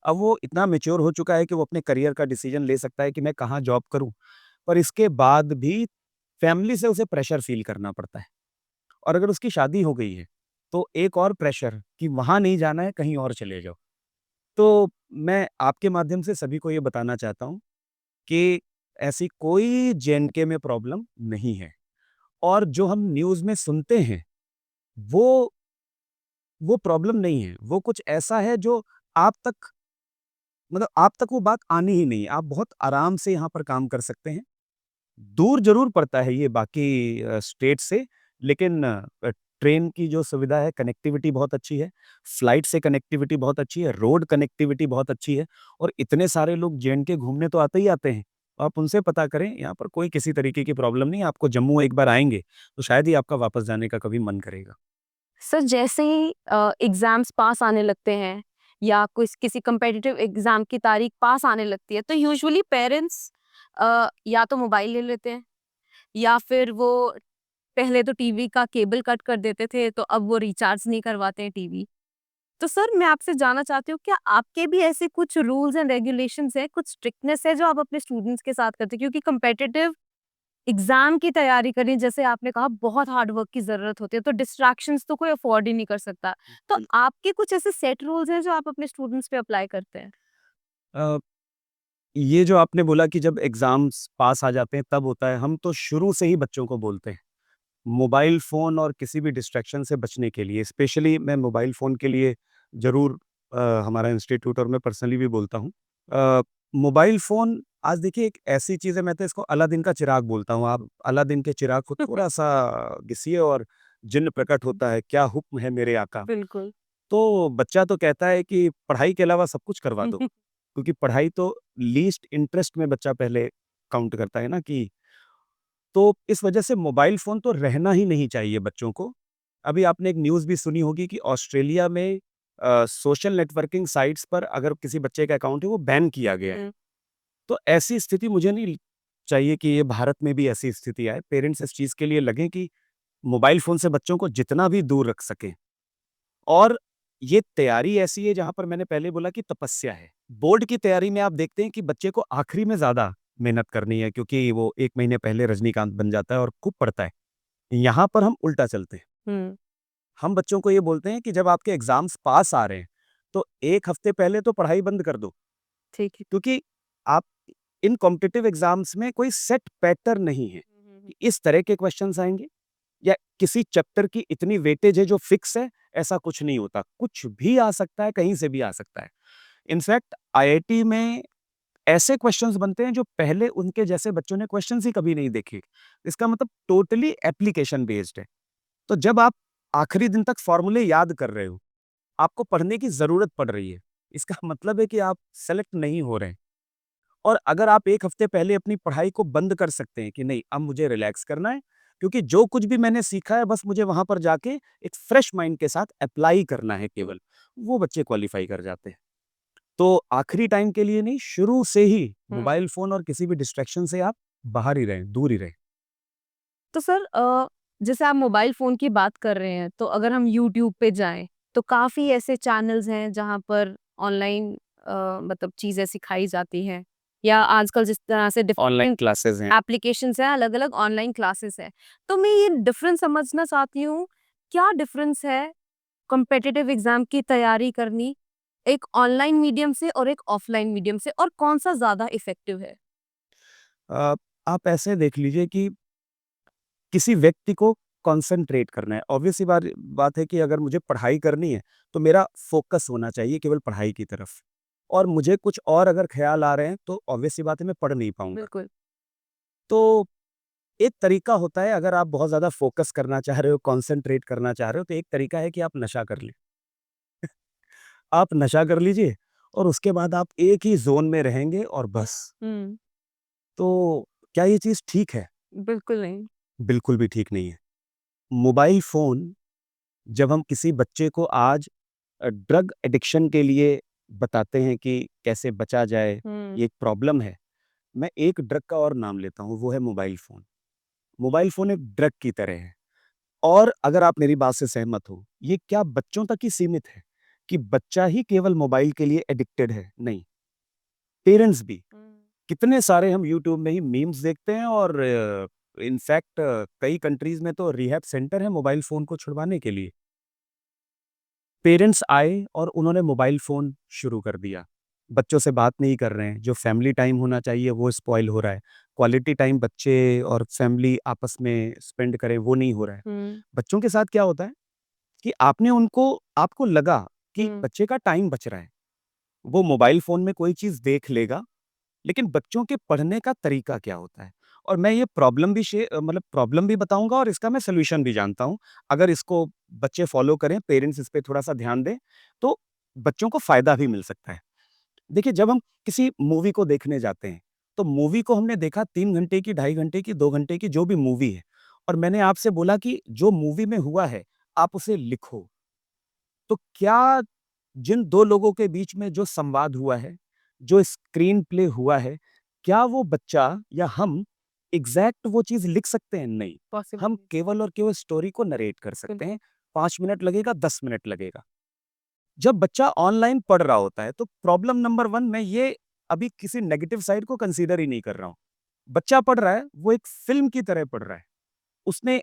अब वो इतना मैच्योर हो चुका है कि वो अपने करियर का डिसीजन ले सकता है कि मैं कहाँ जॉब करूँ। पर इसके बाद भी फैमिली से उसे प्रेशर फ़ील करना पड़ता है। और अगर उसकी शादी हो गई है, तो एक और प्रेशर कि वहाँ नहीं जाना है, कहीं और चले जाओ। तो मैं आपके माध्यम से सभी को ये बताना चाहता हूँ कि ऐसी कोई जेएनके में प्रॉब्लम नहीं है। और जो हम न्यूज़ में सुनते हैं, वो वो प्रॉब्लम नहीं है। वो कुछ ऐसा है जो आप तक, मतलब आप तक वो बात आनी ही नहीं है। आप बहुत आराम से यहाँ पर काम कर सकते हैं। दूर ज़रूर पड़ता है ये बाकी स्टेट से, लेकिन ट्रेन की जो सुविधा है, कनेक्टिविटी बहुत अच्छी है, फ्लाइट से कनेक्टिविटी बहुत अच्छी है, रोड कनेक्टिविटी बहुत अच्छी है और इतने सारे लोग जेएनके घूमने तो आते ही आते हैं। आप उनसे पता करें, यहाँ पर कोई किसी तरीके की प्रॉब्लम नहीं है। आपको जम्मू एक बार आएँगे, तो शायद ही आपका वापस जाने का कभी मन करेगा। सर जैसे ही एग्जाम्स पास आने लगते हैं या कुछ किसी कम्पिटिटिव एग्जाम की तारीख पास आने लगती है तो यूजुअली पेरेंट्स या तो मोबाइल ले लेते हैं या फिर वो पहले तो टीवी का केबल कट कर देते थे तो अब वो रिचार्ज नहीं करवाते हैं टीवी। तो सर मैं आपसे जानना चाहती हूँ क्या आपके भी ऐसे कुछ रूल्स एंड रेगुलेशंस है, कुछ स्ट्रिक्टनेस है जो आप अपने स्टूडेंट्स के साथ करते हैं क्योंकि कम्पिटिटिव एग्जाम की तैयारी करनी, जैसे आपने कहा बहुत हार्ड वर्क की जरूरत होती है, तो डिस्ट्रैक्शंस तो कोई अफोर्ड ही नहीं कर सकता। तो बिल्कुल। आपके कुछ ऐसे सेट रूल्स हैं जो आप अपने स्टूडेंट्स पे अप्लाई करते हैं? अ, ये जो आपने बोला कि जब एग्ज़ाम्स पास आ जाते हैं तब होता है, हम तो शुरू से ही बच्चों को बोलते हैं, मोबाइल फ़ोन और किसी भी डिस्ट्रैक्शन से बचने के लिए स्पेशली मैं मोबाइल फ़ोन के लिए ज़रूर हमारा इंस्टीट्यूट और मैं पर्सनली भी बोलता हूँ। मोबाइल फ़ोन आज देखिए एक ऐसी चीज़ है, मैं तो इसको अलादीन का चिराग बोलता हूँ। आप अलादीन के चिराग को थोड़ा-सा घिसिए और जिन्न प्रकट होता है, क्या हुक्म है मेरे आका। बिल्कुल। तो बच्चा तो कहता है कि पढ़ाई के अलावा सब कुछ करवा दो, क्योंकि पढ़ाई तो लीस्ट इंटरेस्ट में बच्चा पहले काउंट करता है ना कि तो इस वजह से मोबाइल फ़ोन तो रहना ही नहीं चाहिए बच्चों को। अभी आपने एक न्यूज़ भी सुनी होगी कि ऑस्ट्रेलिया में सोशल नेटवर्किंग साइट्स पर अगर किसी बच्चे का अकाउंट है वो बैन किया गया है। हम्म, तो ऐसी स्थिति मुझे नहीं चाहिए कि ये भारत में भी ऐसी स्थिति आए। पेरेंट्स इस चीज़ के लिए लगें कि मोबाइल फ़ोन से बच्चों को जितना भी दूर रख सकें। और ये तैयारी ऐसी है जहाँ पर मैंने पहले बोला कि तपस्या है। बोर्ड की तैयारी में आप देखते हैं कि बच्चे को आखिरी में ज़्यादा मेहनत करनी है क्योंकि वो 1 महीने पहले रजनीकांत बन जाता है और खूब पढ़ता है। यहाँ पर हम उल्टा चलते हैं। हम्म, हम बच्चों को ये बोलते हैं कि जब आपके एग्ज़ाम्स पास आ रहे हैं, तो 1 हफ्ते पहले तो पढ़ाई बंद कर दो। ठीक है। क्योंकि आप इन कॉम्पिटिटिव एग्ज़ाम्स में कोई सेट पैटर्न नहीं है कि इस तरह के क्वेश्चन्स आएँगे या किसी चैप्टर की इतनी वेटेज है जो फिक्स है, ऐसा कुछ नहीं होता। कुछ भी आ सकता है, कहीं से भी आ सकता है। इनफैक्ट आईआईटी में ऐसे क्वेश्चंस बनते हैं जो पहले उनके जैसे बच्चों ने क्वेश्चंस ही कभी नहीं देखे। इसका मतलब टोटली एप्लीकेशन बेस्ड है। तो जब आप आखिरी दिन तक फॉर्मूले याद कर रहे हो, आपको पढ़ने की ज़रूरत पड़ रही है। इसका मतलब है कि आप सेलेक्ट नहीं हो रहे हैं। और अगर आप 1 हफ्ते पहले अपनी पढ़ाई को बंद कर सकते हैं कि नहीं अब मुझे रिलैक्स करना है, क्योंकि जो कुछ भी मैंने सीखा है बस मुझे वहाँ पर जाके एक फ्रेश माइंड के साथ अप्लाई करना है केवल, वो बच्चे क्वालीफाई कर जाते हैं। तो आखिरी टाइम के लिए नहीं, शुरू से ही हम्म। मोबाइल फ़ोन और किसी भी डिस्ट्रैक्शन से आप बाहर ही रहें, दूर ही रहें। तो सर, जैसे आप मोबाइल फ़ोन की बात कर रहे हैं, तो अगर हम यूट्यूब पे जाएँ, तो काफ़ी ऐसे चैनल्स हैं जहाँ पर ऑनलाइन मतलब चीज़ें सिखाई जाती हैं, या आजकल जिस तरह से ऑनलाइन डिफरेंट क्लासेज़ हैं। एप्लीकेशंस हैं, अलग-अलग ऑनलाइन क्लासेस हैं। तो मैं ये डिफरेंस समझना चाहती हूँ, क्या डिफरेंस है कॉम्पिटिटिव एग्ज़ाम की तैयारी करनी, एक ऑनलाइन मीडियम से और एक ऑफलाइन मीडियम से, और कौन-सा ज़्यादा इफ़ेक्टिव है? अ, आप ऐसे देख लीजिए कि किसी व्यक्ति को कॉन्सन्ट्रेट करना है। ऑब्वियस सी बात है कि अगर मुझे पढ़ाई करनी है, तो मेरा फ़ोकस होना चाहिए केवल पढ़ाई की तरफ। और मुझे कुछ और अगर ख़्याल आ रहे हैं, तो ऑब्वियस सी बात है मैं पढ़ नहीं पाऊँगा। बिल्कुल। तो एक तरीका होता है अगर आप बहुत ज़्यादा फ़ोकस करना चाह रहे हो, कॉन्सन्ट्रेट करना चाह रहे हो, तो एक तरीका है कि आप नशा कर लें। आप नशा कर लीजिए और उसके बाद आप एक ही ज़ोन में रहेंगे और बस। हुँ, तो क्या ये चीज़ ठीक है? बिल्कुल नहीं। बिल्कुल भी ठीक नहीं है। मोबाइल फ़ोन जब हम किसी बच्चे को आज ड्रग एडिक्शन के लिए बताते हैं कि कैसे बचा जाए, हुँ, ये एक प्रॉब्लम है। मैं एक ड्रग का और नाम लेता हूँ, वो है मोबाइल फ़ोन। मोबाइल फ़ोन एक ड्रग की तरह है और अगर आप मेरी बात से सहमत हो, ये क्या बच्चों तक ही सीमित है कि बच्चा ही केवल मोबाइल के लिए एडिक्टेड है? नहीं, पेरेंट्स भी। हुँ। कितने सारे हम यूट्यूब में ही मीम्स देखते हैं और इनफैक्ट कई कंट्रीज़ में तो रिहैब सेंटर है मोबाइल फ़ोन को छुड़वाने के लिए। पेरेंट्स आए और उन्होंने मोबाइल फ़ोन शुरू कर दिया। बच्चों से बात नहीं कर रहे हैं, जो फैमिली टाइम होना चाहिए वो स्पॉइल हो रहा है। क्वालिटी टाइम बच्चे और फैमिली आपस में स्पेंड करें वो नहीं हो रहा है। हुँ, बच्चों के साथ क्या होता है कि आपने उनको आपको लगा कि हुँ, बच्चे का टाइम बच रहा है। वो मोबाइल फ़ोन में कोई चीज़ देख लेगा, लेकिन बच्चों के पढ़ने का तरीका क्या होता है? और मैं ये मतलब प्रॉब्लम भी बताऊँगा और इसका मैं सॉल्यूशन भी जानता हूँ। अगर इसको बच्चे फ़ॉलो करें, पेरेंट्स इस पे थोड़ा-सा ध्यान दें, तो बच्चों को फ़ायदा भी मिल सकता है। देखिए, जब हम किसी मूवी को देखने जाते हैं, तो मूवी को हमने देखा 3 घंटे की, 2.5 घंटे की, 2 घंटे की, जो भी मूवी है और मैंने आपसे बोला कि जो मूवी में हुआ है, आप उसे लिखो। तो क्या जिन 2 लोगों के बीच में जो संवाद हुआ है, जो स्क्रीन प्ले हुआ है, क्या वो बच्चा या हम एग्ज़ैक्ट वो चीज़ लिख सकते हैं? नहीं। पॉसिबल हम नहीं। केवल और केवल स्टोरी को नरेट कर सकते बिल्कुल। हैं। 5 मिनट लगेगा, 10 मिनट लगेगा। जब बच्चा ऑनलाइन पढ़ रहा होता है, तो प्रॉब्लम नंबर 1 मैं ये अभी किसी नेगेटिव साइड को कंसीडर ही नहीं कर रहा हूँ। बच्चा पढ़ रहा है, वो एक फ़िल्म की तरह पढ़ रहा है। उसने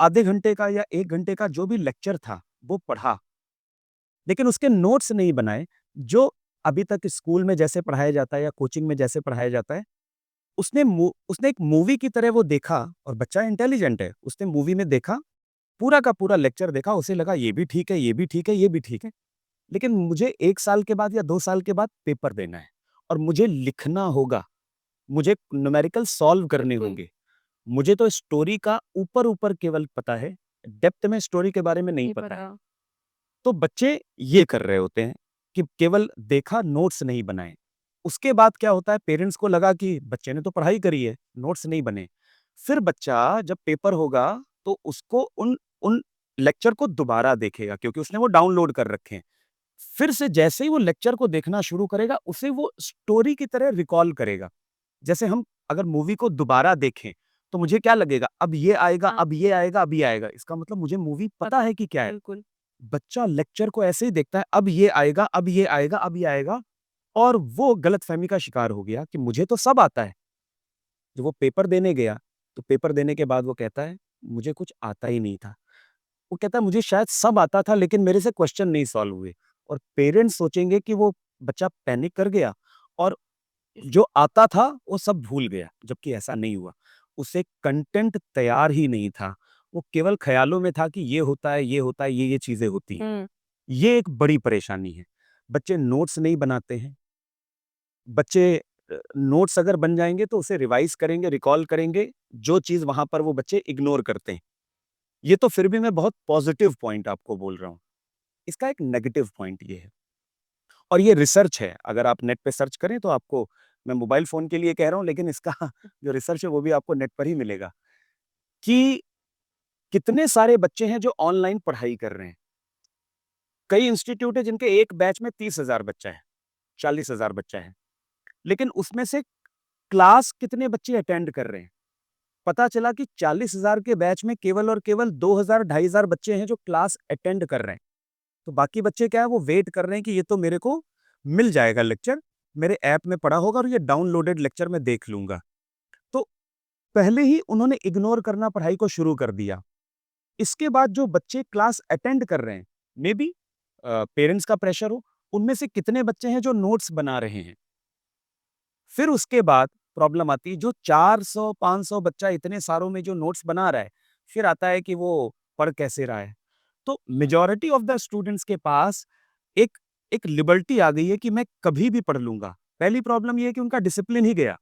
आधे घंटे का या 1 घंटे का जो भी लेक्चर था, वो पढ़ा, लेकिन उसके नोट्स नहीं बनाए, जो अभी तक स्कूल में जैसे पढ़ाया जाता है या कोचिंग में जैसे पढ़ाया जाता है। उसने एक मूवी की तरह वो देखा, और बच्चा इंटेलिजेंट है, उसने मूवी में देखा, पूरा का पूरा लेक्चर देखा, उसे लगा ये भी ठीक है, ये भी ठीक है, ये भी ठीक है। लेकिन मुझे 1 साल के बाद या 2 साल के बाद पेपर देना है और मुझे लिखना होगा, मुझे न्यूमेरिकल सॉल्व करने बिल्कुल। होंगे। मुझे तो स्टोरी का ऊपर-ऊपर केवल पता है, डेप्थ में स्टोरी के बारे में नहीं नहीं पता है। पता। तो बच्चे ये कर रहे होते हैं कि केवल देखा, नोट्स नहीं बनाए। उसके बाद क्या होता है, पेरेंट्स को लगा कि बच्चे ने तो पढ़ाई करी है, नोट्स नहीं बने। फिर बच्चा जब पेपर होगा तो उसको उन लेक्चर को दोबारा देखेगा, क्योंकि उसने वो डाउनलोड कर रखे हैं। फिर से जैसे ही वो लेक्चर को देखना शुरू करेगा, उसे वो स्टोरी की तरह रिकॉल करेगा। जैसे हम अगर मूवी को दोबारा देखें, तो मुझे क्या लगेगा, अब ये आएगा, हाँ। अब ये आएगा, अब ये आएगा। इसका मतलब मुझे मूवी पता है कि क्या है। बिल्कुल। बच्चा लेक्चर को ऐसे ही देखता है, अब ये आएगा, अब ये आएगा, अब ये आएगा, और वो गलतफ़हमी का शिकार हो गया कि मुझे तो सब आता है। जब वो पेपर देने गया, तो पेपर देने के बाद वो कहता है, मुझे कुछ आता ही नहीं था। वो कहता है, मुझे शायद सब आता था, लेकिन मेरे से क्वेश्चन नहीं सॉल्व हुए। और पेरेंट्स सोचेंगे कि वो बच्चा पैनिक कर गया और जो आता था वो सब भूल गया, जबकि ऐसा नहीं हुआ। उसे कंटेंट तैयार ही नहीं था। वो केवल ख़्यालों में था कि ये होता है, ये होता है, ये चीज़ें होती हैं। हुँ। ये एक बड़ी परेशानी है। बच्चे नोट्स नहीं बनाते हैं। बच्चे नोट्स अगर बन जाएँगे तो उसे रिवाइज़ करेंगे, रिकॉल करेंगे, जो चीज़ वहाँ पर वो बच्चे इग्नोर करते हैं। ये तो फिर भी मैं बहुत पॉज़िटिव पॉइंट आपको बोल रहा हूँ। इसका एक नेगेटिव पॉइंट ये है, और ये रिसर्च है। अगर आप नेट पे सर्च करें तो आपको, मैं मोबाइल फ़ोन के लिए कह रहा हूँ, लेकिन इसका जो रिसर्च है वो भी आपको नेट पर ही मिलेगा, कि कितने सारे बच्चे हैं जो ऑनलाइन पढ़ाई कर रहे हैं। कई इंस्टीट्यूट है जिनके एक बैच में 30,000 बच्चा है, 40,000 बच्चा है। लेकिन उसमें से क्लास कितने बच्चे अटेंड कर रहे हैं? पता चला कि 40,000 के बैच में केवल और केवल 2,000 2,500 बच्चे हैं जो क्लास अटेंड कर रहे हैं। तो बाकी बच्चे क्या है, वो वेट कर रहे हैं कि ये तो मेरे को मिल जाएगा लेक्चर, मेरे ऐप में पड़ा होगा और ये डाउनलोडेड लेक्चर मैं देख लूँगा। तो पहले ही उन्होंने इग्नोर करना पढ़ाई को शुरू कर दिया। इसके बाद जो बच्चे क्लास अटेंड कर रहे हैं, मेबी पेरेंट्स का प्रेशर हो, उनमें से कितने बच्चे हैं जो नोट्स बना रहे हैं। फिर उसके बाद प्रॉब्लम आती है, जो 400-500 बच्चा इतने सारों में जो नोट्स बना रहा है, फिर आता है कि वो पढ़ कैसे रहा है। तो मेजॉरिटी ऑफ द स्टूडेंट्स के पास एक एक लिबर्टी आ गई है कि मैं कभी भी पढ़ लूँगा। पहली प्रॉब्लम ये है कि उनका डिसिप्लिन ही गया,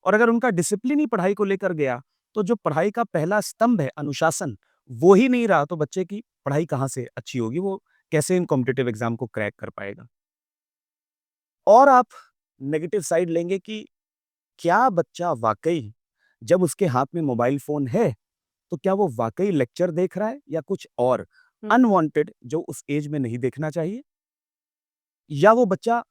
और अगर उनका डिसिप्लिन ही पढ़ाई को लेकर गया, तो जो पढ़ाई का पहला स्तंभ है, अनुशासन, वो ही नहीं रहा, तो बच्चे की पढ़ाई कहाँ से अच्छी होगी, वो कैसे इन कॉम्पिटिटिव एग्ज़ाम को क्रैक कर पाएगा। और आप नेगेटिव साइड लेंगे कि क्या बच्चा वाक़ई, जब उसके हाथ में मोबाइल फ़ोन है, तो क्या वो वाक़ई लेक्चर देख रहा है या कुछ और हुँ। अनवांटेड जो उस एज में नहीं देखना चाहिए? या वो बच्चा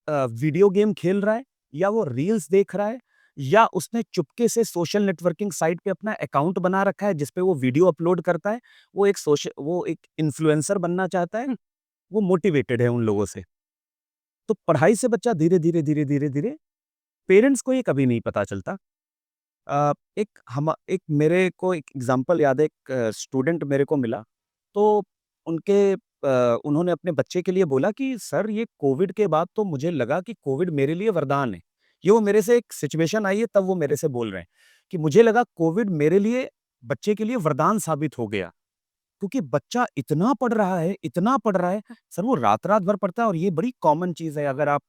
वीडियो गेम खेल रहा है, या वो रील्स देख रहा है, या उसने चुपके से सोशल नेटवर्किंग साइट पे अपना अकाउंट बना रखा है जिस पे वो वीडियो अपलोड करता है, वो एक इन्फ्लुएंसर बनना चाहता है, वो मोटिवेटेड है उन लोगों से। तो पढ़ाई से बच्चा धीरे-धीरे, धीरे-धीरे, धीरे पेरेंट्स को ये कभी नहीं पता चलता। एक मेरे को एक एग्ज़ाम्पल याद है, एक स्टूडेंट मेरे को मिला, तो उन्होंने अपने बच्चे के लिए बोला कि सर, ये कोविड के बाद तो मुझे लगा कि कोविड मेरे लिए वरदान है। ये वो मेरे से एक सिचुएशन आई है, तब वो मेरे से बोल रहे हैं कि मुझे लगा कोविड मेरे लिए, बच्चे के लिए वरदान साबित हो गया। क्योंकि बच्चा इतना पढ़ रहा है, इतना पढ़ रहा है, सर वो रात-रात भर पढ़ता है, और ये बड़ी कॉमन चीज़ है। अगर आप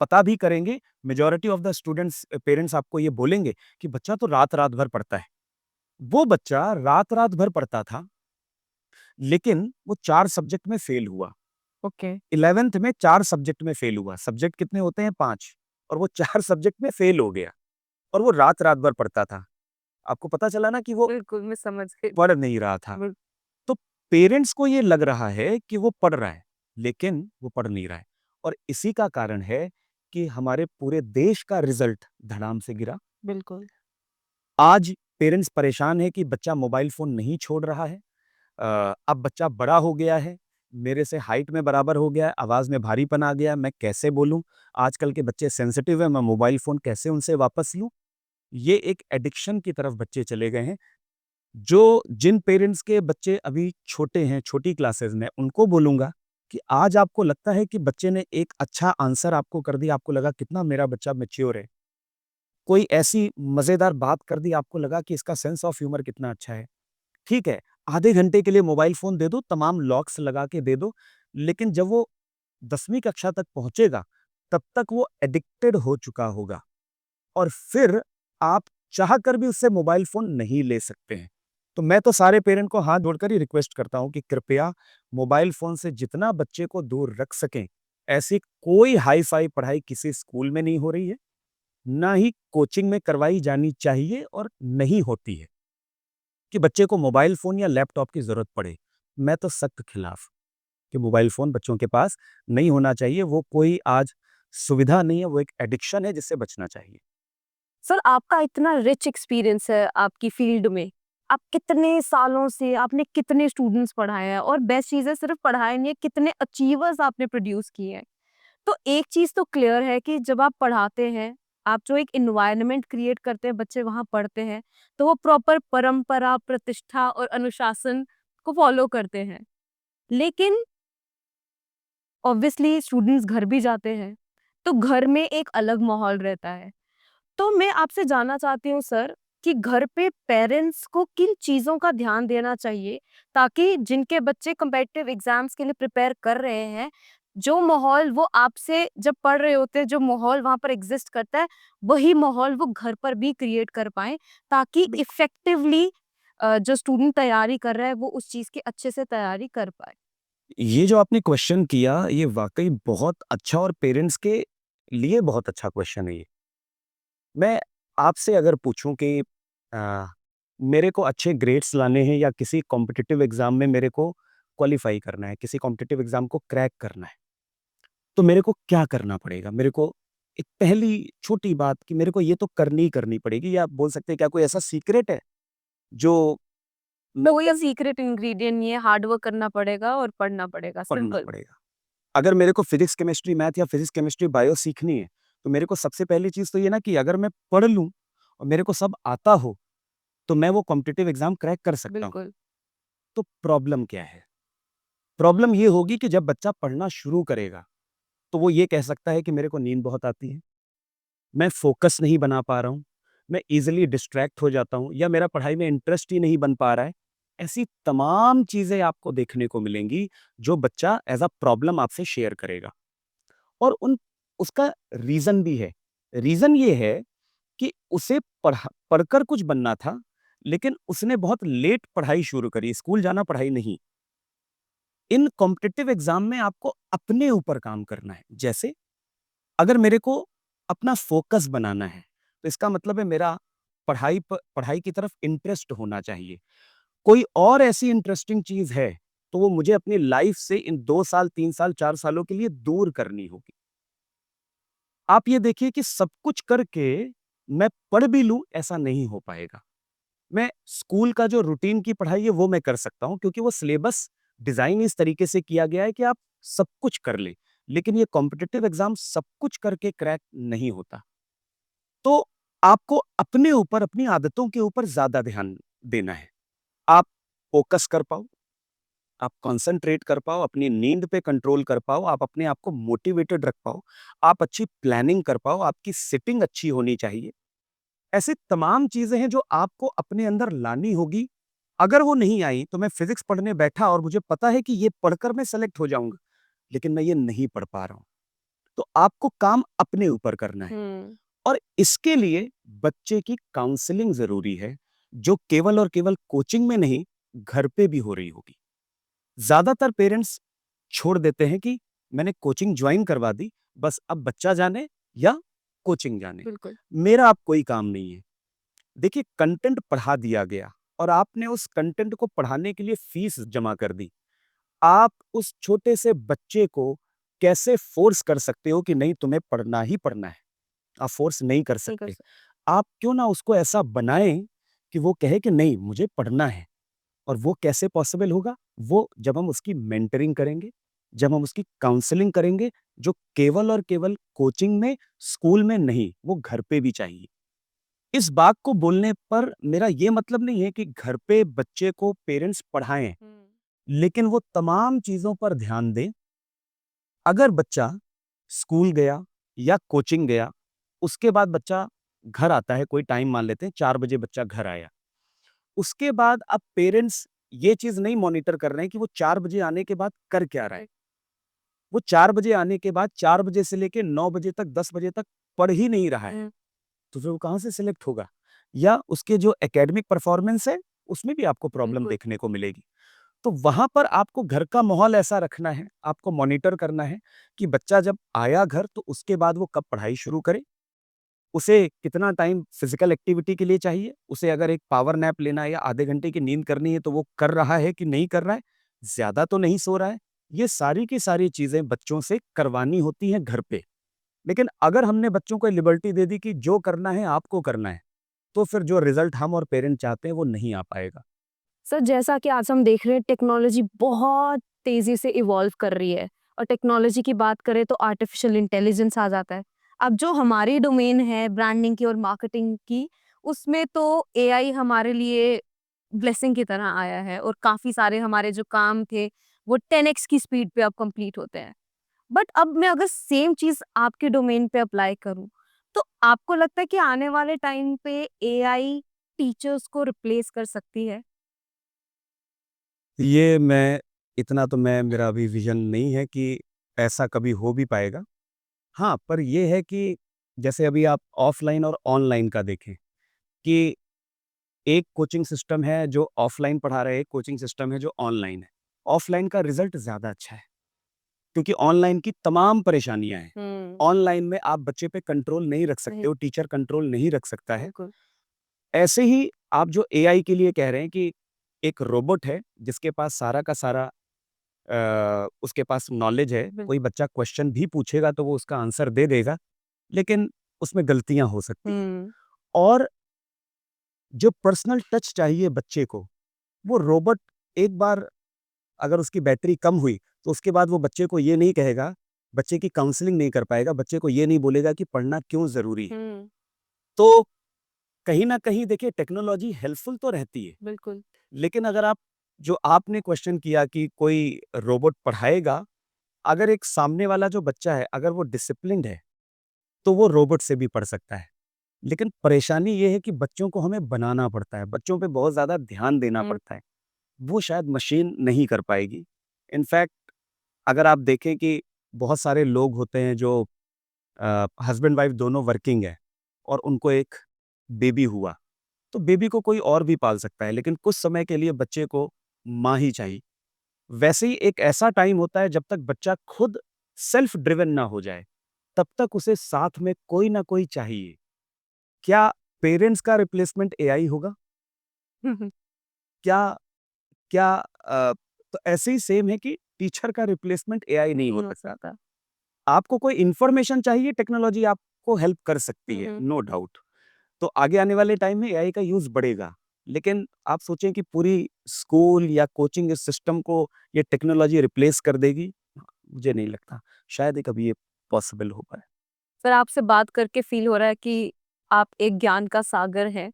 पता भी करेंगे, majority of the students parents आपको ये बोलेंगे कि बच्चा तो रात-रात भर पढ़ता है। वो बच्चा रात-रात भर पढ़ता था, लेकिन वो 4 सब्जेक्ट में फेल हुआ। ओके। 11th में 4 सब्जेक्ट में फेल हुआ। सब्जेक्ट कितने होते हैं? 5, और वो 4 सब्जेक्ट में फेल हो गया, और वो रात-रात भर पढ़ता था। आपको पता चला ना कि वो बिल्कुल, मैं समझ गई। पढ़ नहीं रहा था। बिल तो पेरेंट्स को ये लग रहा है कि वो पढ़ रहा है, लेकिन वो पढ़ नहीं रहा है, और इसी का कारण है कि हमारे पूरे देश का रिज़ल्ट धड़ाम से गिरा। बिल्कुल। आज पेरेंट्स परेशान हैं कि बच्चा मोबाइल फ़ोन नहीं छोड़ रहा है। अब बच्चा बड़ा हो गया है, मेरे से हाइट में बराबर हो गया है, आवाज़ में भारीपन आ गया है, मैं कैसे बोलूँ? आजकल के बच्चे सेंसिटिव हैं, मैं मोबाइल फ़ोन कैसे उनसे वापस लूँ? ये एक एडिक्शन की तरफ बच्चे चले गए हैं। जो जिन पेरेंट्स के बच्चे अभी छोटे हैं, छोटी क्लासेस में, उनको बोलूँगा कि आज आपको लगता है कि बच्चे ने एक अच्छा आंसर आपको कर दिया, आपको लगा कितना मेरा बच्चा मैच्योर है। कोई ऐसी मज़ेदार बात कर दी, आपको लगा कि इसका सेंस ऑफ ह्यूमर कितना अच्छा है। ठीक है, आधे घंटे के लिए मोबाइल फ़ोन दे दो, तमाम लॉक्स लगा के दे दो, लेकिन जब वो 10वीं कक्षा तक पहुँचेगा, तब तक वो एडिक्टेड हो चुका होगा और फिर आप चाहकर भी उससे मोबाइल फ़ोन नहीं ले सकते हैं। तो मैं तो सारे पेरेंट को हाथ जोड़कर ही रिक्वेस्ट करता हूँ कि कृपया मोबाइल फ़ोन से जितना बच्चे को दूर रख सकें, ऐसी कोई हाई-फाई पढ़ाई किसी स्कूल में नहीं हो रही है, ना ही कोचिंग में करवाई जानी चाहिए और नहीं होती है, कि बच्चे को मोबाइल फ़ोन या लैपटॉप की ज़रूरत पड़े। मैं तो सख्त खिलाफ कि मोबाइल फ़ोन बच्चों के पास नहीं होना चाहिए, वो कोई आज सुविधा नहीं है, वो एक एडिक्शन है जिससे बचना चाहिए। सर, आपका इतना रिच एक्सपीरियंस है आपकी फील्ड में। आप कितने सालों से आपने कितने स्टूडेंट्स पढ़ाए हैं और बेस्ट चीज़ है सिर्फ पढ़ाए नहीं है, कितने अचीवर्स आपने प्रोड्यूस किए हैं। तो एक चीज़ तो क्लियर है कि जब आप पढ़ाते हैं, आप जो एक एनवायरनमेंट क्रिएट करते हैं, बच्चे वहाँ पढ़ते हैं, तो वो प्रॉपर परंपरा, प्रतिष्ठा और अनुशासन को फॉलो करते हैं। लेकिन ऑब्वियसली स्टूडेंट्स घर भी जाते हैं, तो घर में एक अलग माहौल रहता है। तो मैं आपसे जानना चाहती हूँ सर कि घर पे पेरेंट्स को किन चीज़ों का ध्यान देना चाहिए ताकि जिनके बच्चे कॉम्पिटिटिव एग्जाम्स के लिए प्रिपेयर कर रहे हैं, जो माहौल वो आपसे जब पढ़ रहे होते हैं, जो माहौल वहाँ पर एग्जिस्ट करता है, वही माहौल वो घर पर भी क्रिएट कर पाएँ ताकि इफ़ेक्टिवली जो स्टूडेंट तैयारी कर रहा है, वो उस चीज़ की अच्छे से तैयारी कर पाए? ये जो आपने क्वेश्चन किया, ये वाक़ई बहुत अच्छा और पेरेंट्स के लिए बहुत अच्छा क्वेश्चन है ये। मैं आपसे अगर पूछूं कि आ, मेरे को अच्छे ग्रेड्स लाने हैं या किसी कॉम्पिटिटिव एग्जाम में मेरे को क्वालिफाई करना है, किसी कॉम्पिटिटिव एग्जाम को क्रैक करना है, तो मेरे को क्या करना पड़ेगा? मेरे को एक पहली छोटी बात कि मेरे को ये तो करनी ही करनी पड़ेगी, या आप बोल सकते हैं क्या कोई ऐसा सीक्रेट है जो तो वही सीक्रेट इंग्रेडिएंट ये हार्ड वर्क करना पड़ेगा और पढ़ना पड़ेगा, पढ़ना सिंपल। पड़ेगा? अगर मेरे को फिजिक्स, केमिस्ट्री, मैथ या फिजिक्स, केमिस्ट्री, बायो सीखनी है, तो मेरे को सबसे पहली चीज़ तो ये ना कि अगर मैं पढ़ लूँ और मेरे को सब आता हो, तो मैं वो कॉम्पिटिटिव एग्ज़ाम क्रैक कर सकता हूँ। बिल्कुल। तो प्रॉब्लम क्या है? प्रॉब्लम ये होगी कि जब बच्चा पढ़ना शुरू करेगा, तो वो ये कह सकता है कि मेरे को नींद बहुत आती है, मैं फ़ोकस नहीं बना पा रहा हूँ, मैं ईज़िली डिस्ट्रैक्ट हो जाता हूँ, या मेरा पढ़ाई में इंटरेस्ट ही नहीं बन पा रहा है। ऐसी तमाम चीज़ें आपको देखने को मिलेंगी, जो बच्चा एज़ अ प्रॉब्लम आपसे शेयर करेगा। और उन उसका रीज़न भी है। रीज़न ये है कि उसे पढ़कर कुछ बनना था, लेकिन उसने बहुत लेट पढ़ाई शुरू करी, स्कूल जाना पढ़ाई नहीं। इन कॉम्पिटिटिव एग्ज़ाम में आपको अपने ऊपर काम करना है। जैसे अगर मेरे को अपना फ़ोकस बनाना है, तो इसका मतलब है मेरा पढ़ाई की तरफ इंटरेस्ट होना चाहिए। कोई और ऐसी इंटरेस्टिंग चीज़ है, तो वो मुझे अपनी लाइफ़ से इन 2 साल, 3 साल, 4 सालों के लिए दूर करनी होगी। आप ये देखिए कि सब कुछ करके मैं पढ़ भी लूँ, ऐसा नहीं हो पाएगा। मैं स्कूल का जो रूटीन की पढ़ाई है वो मैं कर सकता हूँ, क्योंकि वो सिलेबस डिज़ाइन इस तरीके से किया गया है कि आप सब कुछ कर लें। लेकिन ये कॉम्पिटिटिव एग्ज़ाम सब कुछ करके क्रैक नहीं होता। तो आपको अपने ऊपर, अपनी आदतों के ऊपर ज़्यादा ध्यान देना है। आप फ़ोकस कर पाओ, आप कंसंट्रेट कर पाओ, अपनी नींद पे कंट्रोल कर पाओ, आप अपने आप को मोटिवेटेड रख पाओ, आप अच्छी प्लानिंग कर पाओ, आपकी सिटिंग अच्छी होनी चाहिए। ऐसी तमाम चीज़ें हैं जो आपको अपने अंदर लानी होगी। अगर वो नहीं आई, तो मैं फिज़िक्स पढ़ने बैठा और मुझे पता है कि ये पढ़कर मैं सेलेक्ट हो जाऊँगा, लेकिन मैं ये नहीं पढ़ पा रहा हूँ। तो आपको काम अपने ऊपर करना है, हुँ। और इसके लिए बच्चे की काउंसलिंग ज़रूरी है, जो केवल और केवल कोचिंग में नहीं, घर पे भी हो रही होगी। ज़्यादातर पेरेंट्स छोड़ देते हैं कि मैंने कोचिंग जॉइन करवा दी, बस अब बच्चा जाने या कोचिंग जाने। बिल्कुल। मेरा अब कोई काम नहीं है। देखिए, कंटेंट पढ़ा दिया गया और आपने उस कंटेंट को पढ़ाने के लिए फीस जमा कर दी। आप उस छोटे से बच्चे को कैसे फ़ोर्स कर सकते हो कि नहीं, तुम्हें पढ़ना ही पढ़ना है? आप फ़ोर्स नहीं कर नहीं कर सकते। सक आप क्यों ना उसको ऐसा बनाएँ कि वो कहे कि नहीं, मुझे पढ़ना है। और वो कैसे पॉसिबल होगा? वो जब हम उसकी मेंटरिंग करेंगे, जब हम उसकी काउंसलिंग करेंगे, जो केवल और केवल कोचिंग में, स्कूल में नहीं, वो घर पे भी चाहिए। इस बात को बोलने पर मेरा ये मतलब नहीं है कि घर पे बच्चे को पेरेंट्स पढ़ाएं, लेकिन वो तमाम चीजों पर ध्यान दें। अगर बच्चा स्कूल गया या कोचिंग गया, उसके बाद बच्चा घर आता है, कोई टाइम मान लेते हैं 4 बजे बच्चा घर आया, उसके बाद अब पेरेंट्स ये चीज नहीं मॉनिटर कर रहे हैं कि वो 4 बजे आने के बाद कर क्या रहा है। वो 4 बजे आने के बाद 4 बजे से लेके 9 बजे तक, 10 बजे तक पढ़ ही नहीं रहा है, तो फिर वो कहाँ से सिलेक्ट होगा? या उसके जो एकेडमिक परफॉर्मेंस है, उसमें भी आपको प्रॉब्लम बिल्कुल। देखने को मिलेगी। तो वहां पर आपको घर का माहौल ऐसा रखना है, आपको मॉनिटर करना है कि बच्चा जब आया घर तो उसके बाद वो कब पढ़ाई शुरू करे, उसे कितना टाइम फिजिकल एक्टिविटी के लिए चाहिए, उसे अगर एक पावर नैप लेना है या आधे घंटे की नींद करनी है तो वो कर रहा है कि नहीं कर रहा है, ज्यादा तो नहीं सो रहा है। ये सारी की सारी चीजें बच्चों से करवानी होती हैं घर पे। लेकिन अगर हमने बच्चों को लिबर्टी दे दी कि जो करना है आपको करना है, तो फिर जो रिजल्ट हम और पेरेंट चाहते हैं वो नहीं आ पाएगा। सर जैसा कि आज हम देख रहे हैं टेक्नोलॉजी बहुत तेजी से इवॉल्व कर रही है और टेक्नोलॉजी की बात करें तो आर्टिफिशियल इंटेलिजेंस आ जाता है। अब जो हमारी डोमेन है ब्रांडिंग की और मार्केटिंग की, उसमें तो एआई हमारे लिए ब्लेसिंग की तरह आया है और काफी सारे हमारे जो काम थे वो 10x की स्पीड पे अब कंप्लीट होते हैं। बट अब मैं अगर सेम चीज आपके डोमेन पे अप्लाई करूं, तो आपको लगता है कि आने वाले टाइम पे एआई टीचर्स को रिप्लेस कर सकती है? ये मैं इतना तो मैं मेरा अभी विजन नहीं है कि ऐसा कभी हो भी पाएगा। हाँ, पर ये है कि जैसे अभी आप ऑफलाइन और ऑनलाइन का देखें कि एक कोचिंग सिस्टम है जो ऑफलाइन पढ़ा रहा है, एक कोचिंग सिस्टम है जो ऑनलाइन है। ऑफलाइन का रिजल्ट ज़्यादा अच्छा है, क्योंकि ऑनलाइन की तमाम परेशानियाँ हैं। ऑनलाइन में आप बच्चे पे कंट्रोल नहीं रख सकते हो, टीचर कंट्रोल नहीं रख सकता है। बिल्कुल। ऐसे ही आप जो एआई के लिए कह रहे हैं कि एक रोबोट है जिसके पास सारा का सारा उसके पास नॉलेज है, बिल्कुल। कोई बच्चा क्वेश्चन भी पूछेगा तो वो उसका आंसर दे देगा, लेकिन उसमें गलतियां हो सकती हैं। और जो पर्सनल टच चाहिए बच्चे को, वो रोबोट एक बार अगर उसकी बैटरी कम हुई, तो उसके बाद वो बच्चे को ये नहीं कहेगा, बच्चे की काउंसलिंग नहीं कर पाएगा, बच्चे को ये नहीं बोलेगा कि पढ़ना क्यों ज़रूरी है। तो कहीं न कहीं देखिए टेक्नोलॉजी हेल्पफुल तो रहती है, बिल्कुल। लेकिन अगर आप जो आपने क्वेश्चन किया कि कोई रोबोट पढ़ाएगा, अगर एक सामने वाला जो बच्चा है, अगर वो डिसिप्लिन्ड है, तो वो रोबोट से भी पढ़ सकता है। लेकिन परेशानी ये है कि बच्चों को हमें बनाना पड़ता है, बच्चों पे बहुत ज़्यादा ध्यान देना पड़ता है। वो शायद मशीन नहीं कर पाएगी। इनफैक्ट अगर आप देखें कि बहुत सारे लोग होते हैं जो हस्बैंड वाइफ दोनों वर्किंग है और उनको एक बेबी हुआ, तो बेबी को कोई और भी पाल सकता है, लेकिन कुछ समय के लिए बच्चे को माँ ही चाहिए। वैसे ही एक ऐसा टाइम होता है जब तक बच्चा खुद सेल्फ ड्रिवन ना हो जाए, तब तक उसे साथ में कोई ना कोई चाहिए। क्या पेरेंट्स का रिप्लेसमेंट एआई होगा? क्या क्या तो ऐसे ही सेम है कि टीचर का रिप्लेसमेंट एआई नहीं हो नहीं हो सकता। सकता। आपको कोई इन्फॉर्मेशन चाहिए, टेक्नोलॉजी आपको हेल्प कर सकती है, नो डाउट। तो आगे आने वाले टाइम में एआई का यूज़ बढ़ेगा। लेकिन आप सोचें कि पूरी स्कूल या कोचिंग सिस्टम को ये टेक्नोलॉजी रिप्लेस कर देगी, मुझे नहीं लगता। शायद ही कभी ये पॉसिबल हो पाए। सर आपसे बात करके फील हो रहा है कि आप एक ज्ञान का सागर हैं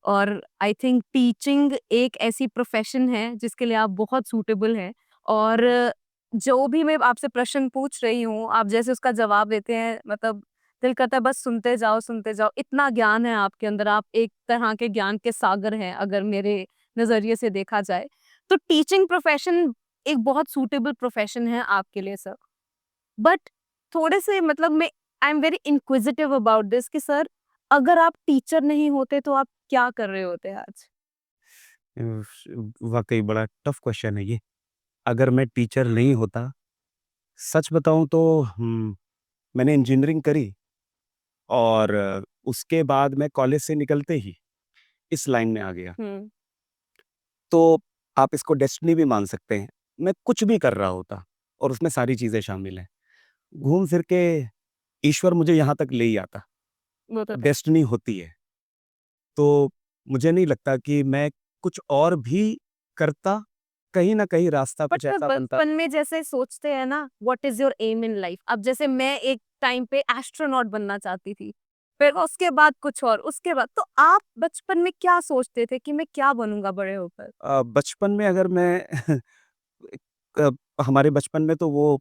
और आई थिंक टीचिंग एक ऐसी प्रोफेशन है जिसके लिए आप बहुत सूटेबल हैं। और जो भी मैं आपसे प्रश्न पूछ रही हूँ, आप जैसे उसका जवाब देते हैं, मतलब दिल करता है बस सुनते जाओ। इतना ज्ञान है आपके अंदर, आप एक तरह के ज्ञान के सागर हैं अगर मेरे नज़रिए से देखा जाए। तो टीचिंग प्रोफेशन एक बहुत सूटेबल प्रोफेशन है आपके लिए सर। बट थोड़े से मतलब मैं I am very inquisitive about this कि सर अगर आप टीचर नहीं होते तो आप क्या कर रहे होते आज? वाक़ई बड़ा टफ क्वेश्चन है ये। अगर मैं टीचर नहीं होता, सच बताऊँ तो मैंने इंजीनियरिंग करी और उसके बाद मैं कॉलेज से निकलते ही इस लाइन में आ गया। हुँ। तो आप इसको डेस्टिनी भी मान सकते हैं। मैं कुछ भी कर रहा होता और उसमें सारी चीज़ें शामिल हैं। घूम फिर के ईश्वर मुझे यहाँ तक ले ही आता, वो तो है। डेस्टिनी होती है। तो मुझे नहीं लगता कि मैं कुछ और भी करता, कहीं न कहीं रास्ता बट कुछ सर ऐसा बनता। बचपन में जैसे सोचते हैं ना what is your aim in life? अब जैसे मैं एक टाइम पे एस्ट्रोनॉट बनना चाहती थी। फिर उसके बाद कुछ और, उसके बाद तो आप बचपन में क्या सोचते थे कि मैं क्या बनूँगा बड़े होकर? बचपन में अगर मैं हमारे बचपन में तो वो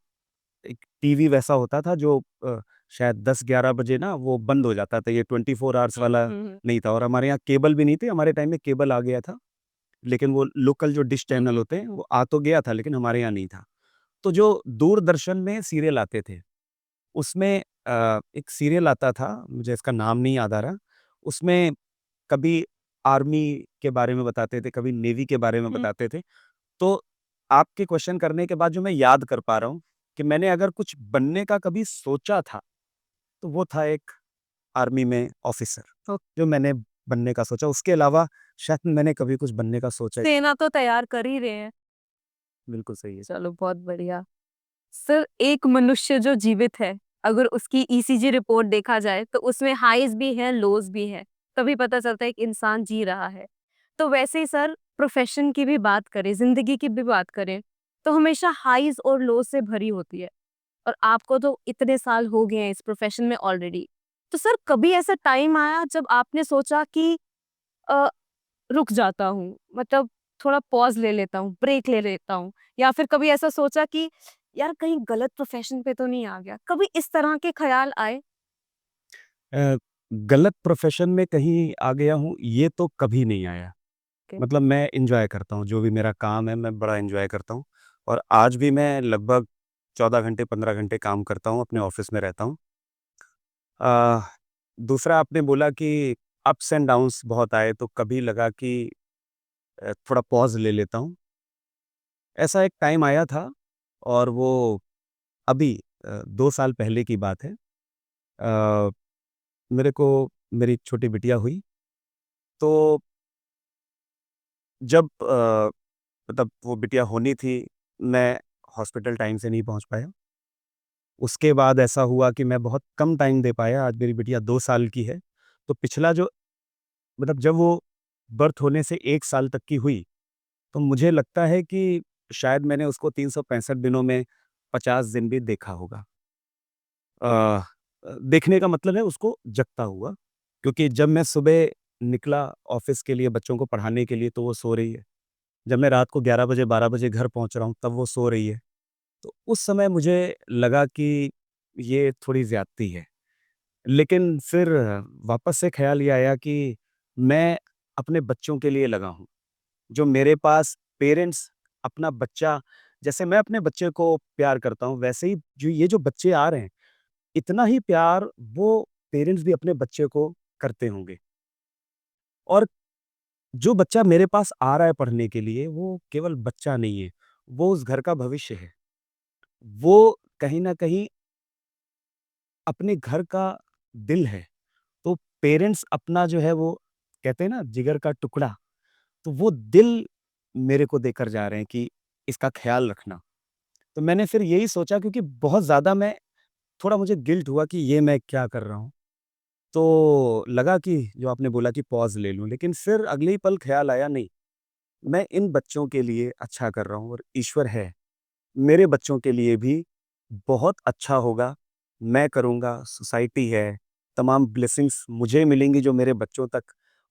एक टीवी वैसा होता था जो शायद 10-11 बजे ना वो बंद हो जाता था, ये 24 आवर्स वाला हुँ। नहीं था और हमारे यहाँ केबल भी नहीं थे, हमारे टाइम में केबल आ गया था, लेकिन वो लोकल जो डिश चैनल होते हैं, वो आ तो गया था लेकिन हमारे यहाँ नहीं था। तो जो दूरदर्शन में सीरियल आते थे, उसमें एक सीरियल आता था, मुझे इसका नाम नहीं याद आ रहा, उसमें कभी आर्मी के बारे में बताते थे, कभी नेवी के बारे में हुँ। बताते थे। तो आपके क्वेश्चन करने के बाद जो मैं याद कर पा रहा हूँ कि मैंने अगर कुछ बनने का कभी सोचा था, तो वो था एक आर्मी में ऑफिसर, तो जो मैंने बनने का सोचा। उसके अलावा शायद मैंने कभी कुछ बनने का सोचा ही सेना तो तैयार कर ही रहे हैं। बिल्कुल सही है। चलो बहुत बढ़िया। सर एक मनुष्य जो जीवित है, अगर उसकी ईसीजी रिपोर्ट देखा जाए तो उसमें हाईज़ भी हैं, लोज़ भी हैं। तभी पता चलता है कि इंसान जी रहा है। तो वैसे ही सर प्रोफ़ेशन की भी बात करें, ज़िंदगी की भी बात करें, तो हमेशा हाईज़ और लोज़ से भरी होती है। और आपको तो इतने साल हो गए हैं इस प्रोफ़ेशन में ऑलरेडी। तो सर कभी ऐसा टाइम आया जब आपने सोचा कि अ, रुक जाता हूँ, मतलब थोड़ा पॉज़ ले लेता हूँ, ब्रेक ले लेता हूँ, या फिर कभी ऐसा सोचा कि यार कहीं गलत प्रोफ़ेशन पे तो नहीं आ गया? कभी इस तरह के ख़्याल आए? अ, गलत प्रोफ़ेशन में कहीं आ गया हूँ, ये तो कभी नहीं आया। के मतलब मैं एन्जॉय करता हूँ, जो भी मेरा काम है, मैं बड़ा एन्जॉय करता हूँ और आज भी मैं लगभग 14 घंटे, 15 घंटे काम करता हूँ, अपने ऑफ़िस में रहता हूँ। अ, दूसरा आपने बोला कि अप्स एंड डाउन्स बहुत आए, तो कभी लगा कि थोड़ा पॉज़ ले लेता हूँ। ऐसा एक टाइम आया था और वो अभी 2 साल पहले की बात है। मेरे को मेरी एक छोटी बिटिया हुई, तो जब मतलब वो बिटिया होनी थी, मैं हॉस्पिटल टाइम से नहीं पहुँच पाया। उसके बाद ऐसा हुआ कि मैं बहुत कम टाइम दे पाया, आज मेरी बिटिया 2 साल की है। तो पिछला जो मतलब जब वो बर्थ होने से 1 साल तक की हुई, तो मुझे लगता है कि शायद मैंने उसको 365 दिनों में 50 दिन भी देखा होगा। देखने का मतलब है उसको जगता हुआ, क्योंकि जब मैं सुबह निकला ऑफ़िस के लिए बच्चों को पढ़ाने के लिए तो वो सो रही है। जब मैं रात को 11 बजे 12 बजे घर पहुँच रहा हूँ तब वो सो रही है। तो उस समय मुझे लगा कि ये थोड़ी ज़्यादती है। लेकिन फिर वापस से ख़्याल ये आया कि मैं अपने बच्चों के लिए लगा हूँ। जो मेरे पास पेरेंट्स अपना बच्चा जैसे मैं अपने बच्चे को प्यार करता हूँ, वैसे ही जो ये जो बच्चे आ रहे हैं, इतना ही प्यार वो पेरेंट्स भी अपने बच्चे को करते होंगे। और जो बच्चा मेरे पास आ रहा है पढ़ने के लिए, वो केवल बच्चा नहीं है, वो उस घर का भविष्य है। वो कहीं न कहीं अपने घर का दिल है। तो पेरेंट्स अपना जो है वो कहते हैं ना जिगर का टुकड़ा, तो वो दिल मेरे को देकर जा रहे हैं कि इसका ख़्याल रखना। तो मैंने फिर यही सोचा क्योंकि बहुत ज़्यादा मैं थोड़ा मुझे गिल्ट हुआ कि ये मैं क्या कर रहा हूँ। तो लगा कि जो आपने बोला कि पॉज़ ले लूँ, लेकिन फिर अगले ही पल ख़्याल आया नहीं, मैं इन बच्चों के लिए अच्छा कर रहा हूँ और ईश्वर है, मेरे बच्चों के लिए भी बहुत अच्छा होगा। मैं करूँगा, सोसाइटी है, तमाम ब्लेसिंग्स मुझे मिलेंगी जो मेरे बच्चों तक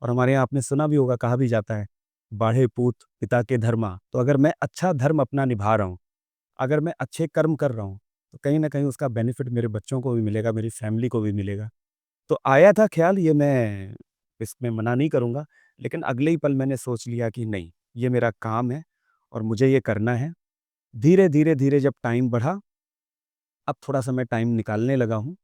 और हमारे यहाँ आपने सुना भी होगा, कहा भी जाता है, "बाढ़े पूत पिता के धर्मा।" तो अगर मैं अच्छा धर्म अपना निभा रहा हूँ, अगर मैं अच्छे कर्म कर रहा हूँ, तो कहीं न कहीं उसका बेनिफिट मेरे बच्चों को भी मिलेगा, मेरी फैमिली को भी मिलेगा। तो आया था ख़्याल ये मैं इसमें मना नहीं करूँगा, लेकिन अगले ही पल मैंने सोच लिया कि नहीं, ये मेरा काम है और मुझे ये करना है। धीरे, धीरे, धीरे जब टाइम बढ़ा, अब थोड़ा-सा मैं टाइम निकालने लगा हूँ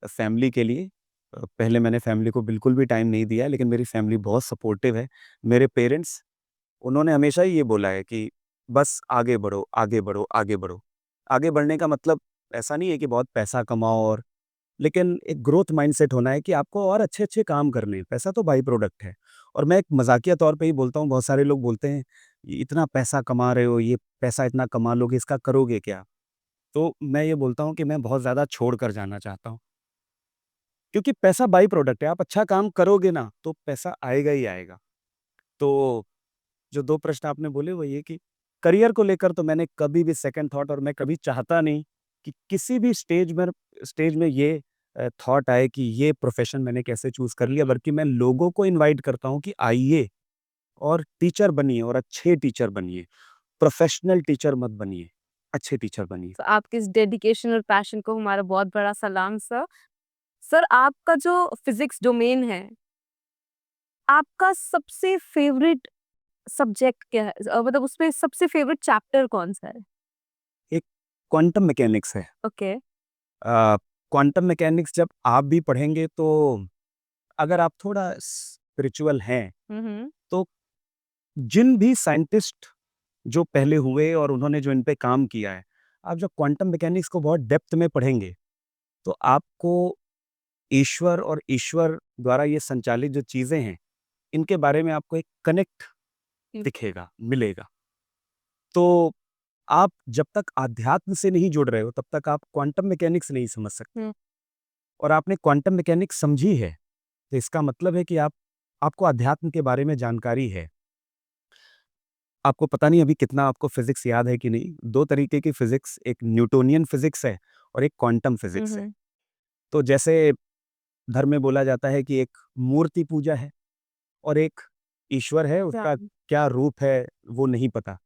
फैमिली के लिए। पहले मैंने फैमिली को बिल्कुल भी टाइम नहीं दिया है, लेकिन मेरी फैमिली बहुत सपोर्टिव है। मेरे पेरेंट्स उन्होंने हमेशा ही ये बोला है कि बस आगे बढ़ो, आगे बढ़ो, आगे बढ़ो। आगे बढ़ने का मतलब ऐसा नहीं है कि बहुत पैसा कमाओ और लेकिन एक ग्रोथ माइंडसेट होना है कि आपको और अच्छे-अच्छे काम करने हैं, पैसा तो बाई प्रोडक्ट है। और मैं एक मज़ाकिया तौर पे ही बोलता हूँ, बहुत सारे लोग बोलते हैं, "ये इतना पैसा कमा रहे हो, ये पैसा इतना कमा लोगे, इसका करोगे क्या?" तो मैं ये बोलता हूँ कि मैं बहुत ज़्यादा छोड़ कर जाना चाहता हूँ। क्योंकि पैसा बाई प्रोडक्ट है, आप अच्छा काम करोगे ना, तो पैसा आएगा ही आएगा। तो जो 2 प्रश्न आपने बोले वो ये कि करियर को लेकर तो मैंने कभी भी सेकंड थॉट और मैं कभी चाहता नहीं कि किसी भी स्टेज में ये थॉट आए कि ये प्रोफेशन मैंने कैसे चूज़ कर लिया, बल्कि मैं लोगों को इनवाइट करता हूँ कि आइए और टीचर बनिए और अच्छे टीचर बनिए। प्रोफेशनल टीचर मत बनिए, अच्छे टीचर बनिए। तो आपके इस डेडिकेशन और पैशन को हमारा बहुत बड़ा सलाम सर। सर आपका जो फिजिक्स डोमेन है, आपका सबसे फेवरेट सब्जेक्ट क्या है? मतलब उसमें सबसे फेवरेट चैप्टर कौन-सा है? एक क्वांटम मैकेनिक्स है। ओके। क्वांटम मैकेनिक्स जब आप भी पढ़ेंगे तो अगर आप थोड़ा स्पिरिचुअल हैं, हुँ, हुँ। तो जिन भी साइंटिस्ट जो पहले हुए और उन्होंने जो इन पे काम किया है, आप जब क्वांटम मैकेनिक्स को बहुत डेप्थ में पढ़ेंगे, तो आपको ईश्वर और ईश्वर द्वारा ये संचालित जो चीज़ें हैं, इनके बारे में आपको एक कनेक्ट हुँ। दिखेगा, मिलेगा। तो आप जब तक आध्यात्म से नहीं जुड़ रहे हो, तब तक आप क्वांटम मैकेनिक्स नहीं समझ सकते। हुँ। और आपने क्वांटम मैकेनिक्स समझी है, तो इसका मतलब है कि आपको अध्यात्म के बारे में जानकारी है। आपको पता नहीं अभी कितना आपको फिज़िक्स याद है कि नहीं? 2 तरीके की फिज़िक्स, एक न्यूटोनियन फिज़िक्स है और एक क्वांटम हुँ, फिज़िक्स है। हुँ। तो जैसे धर्म में बोला जाता है कि एक मूर्ति पूजा है और एक ईश्वर है, उसका ध्यान। क्या रूप है, वो नहीं पता।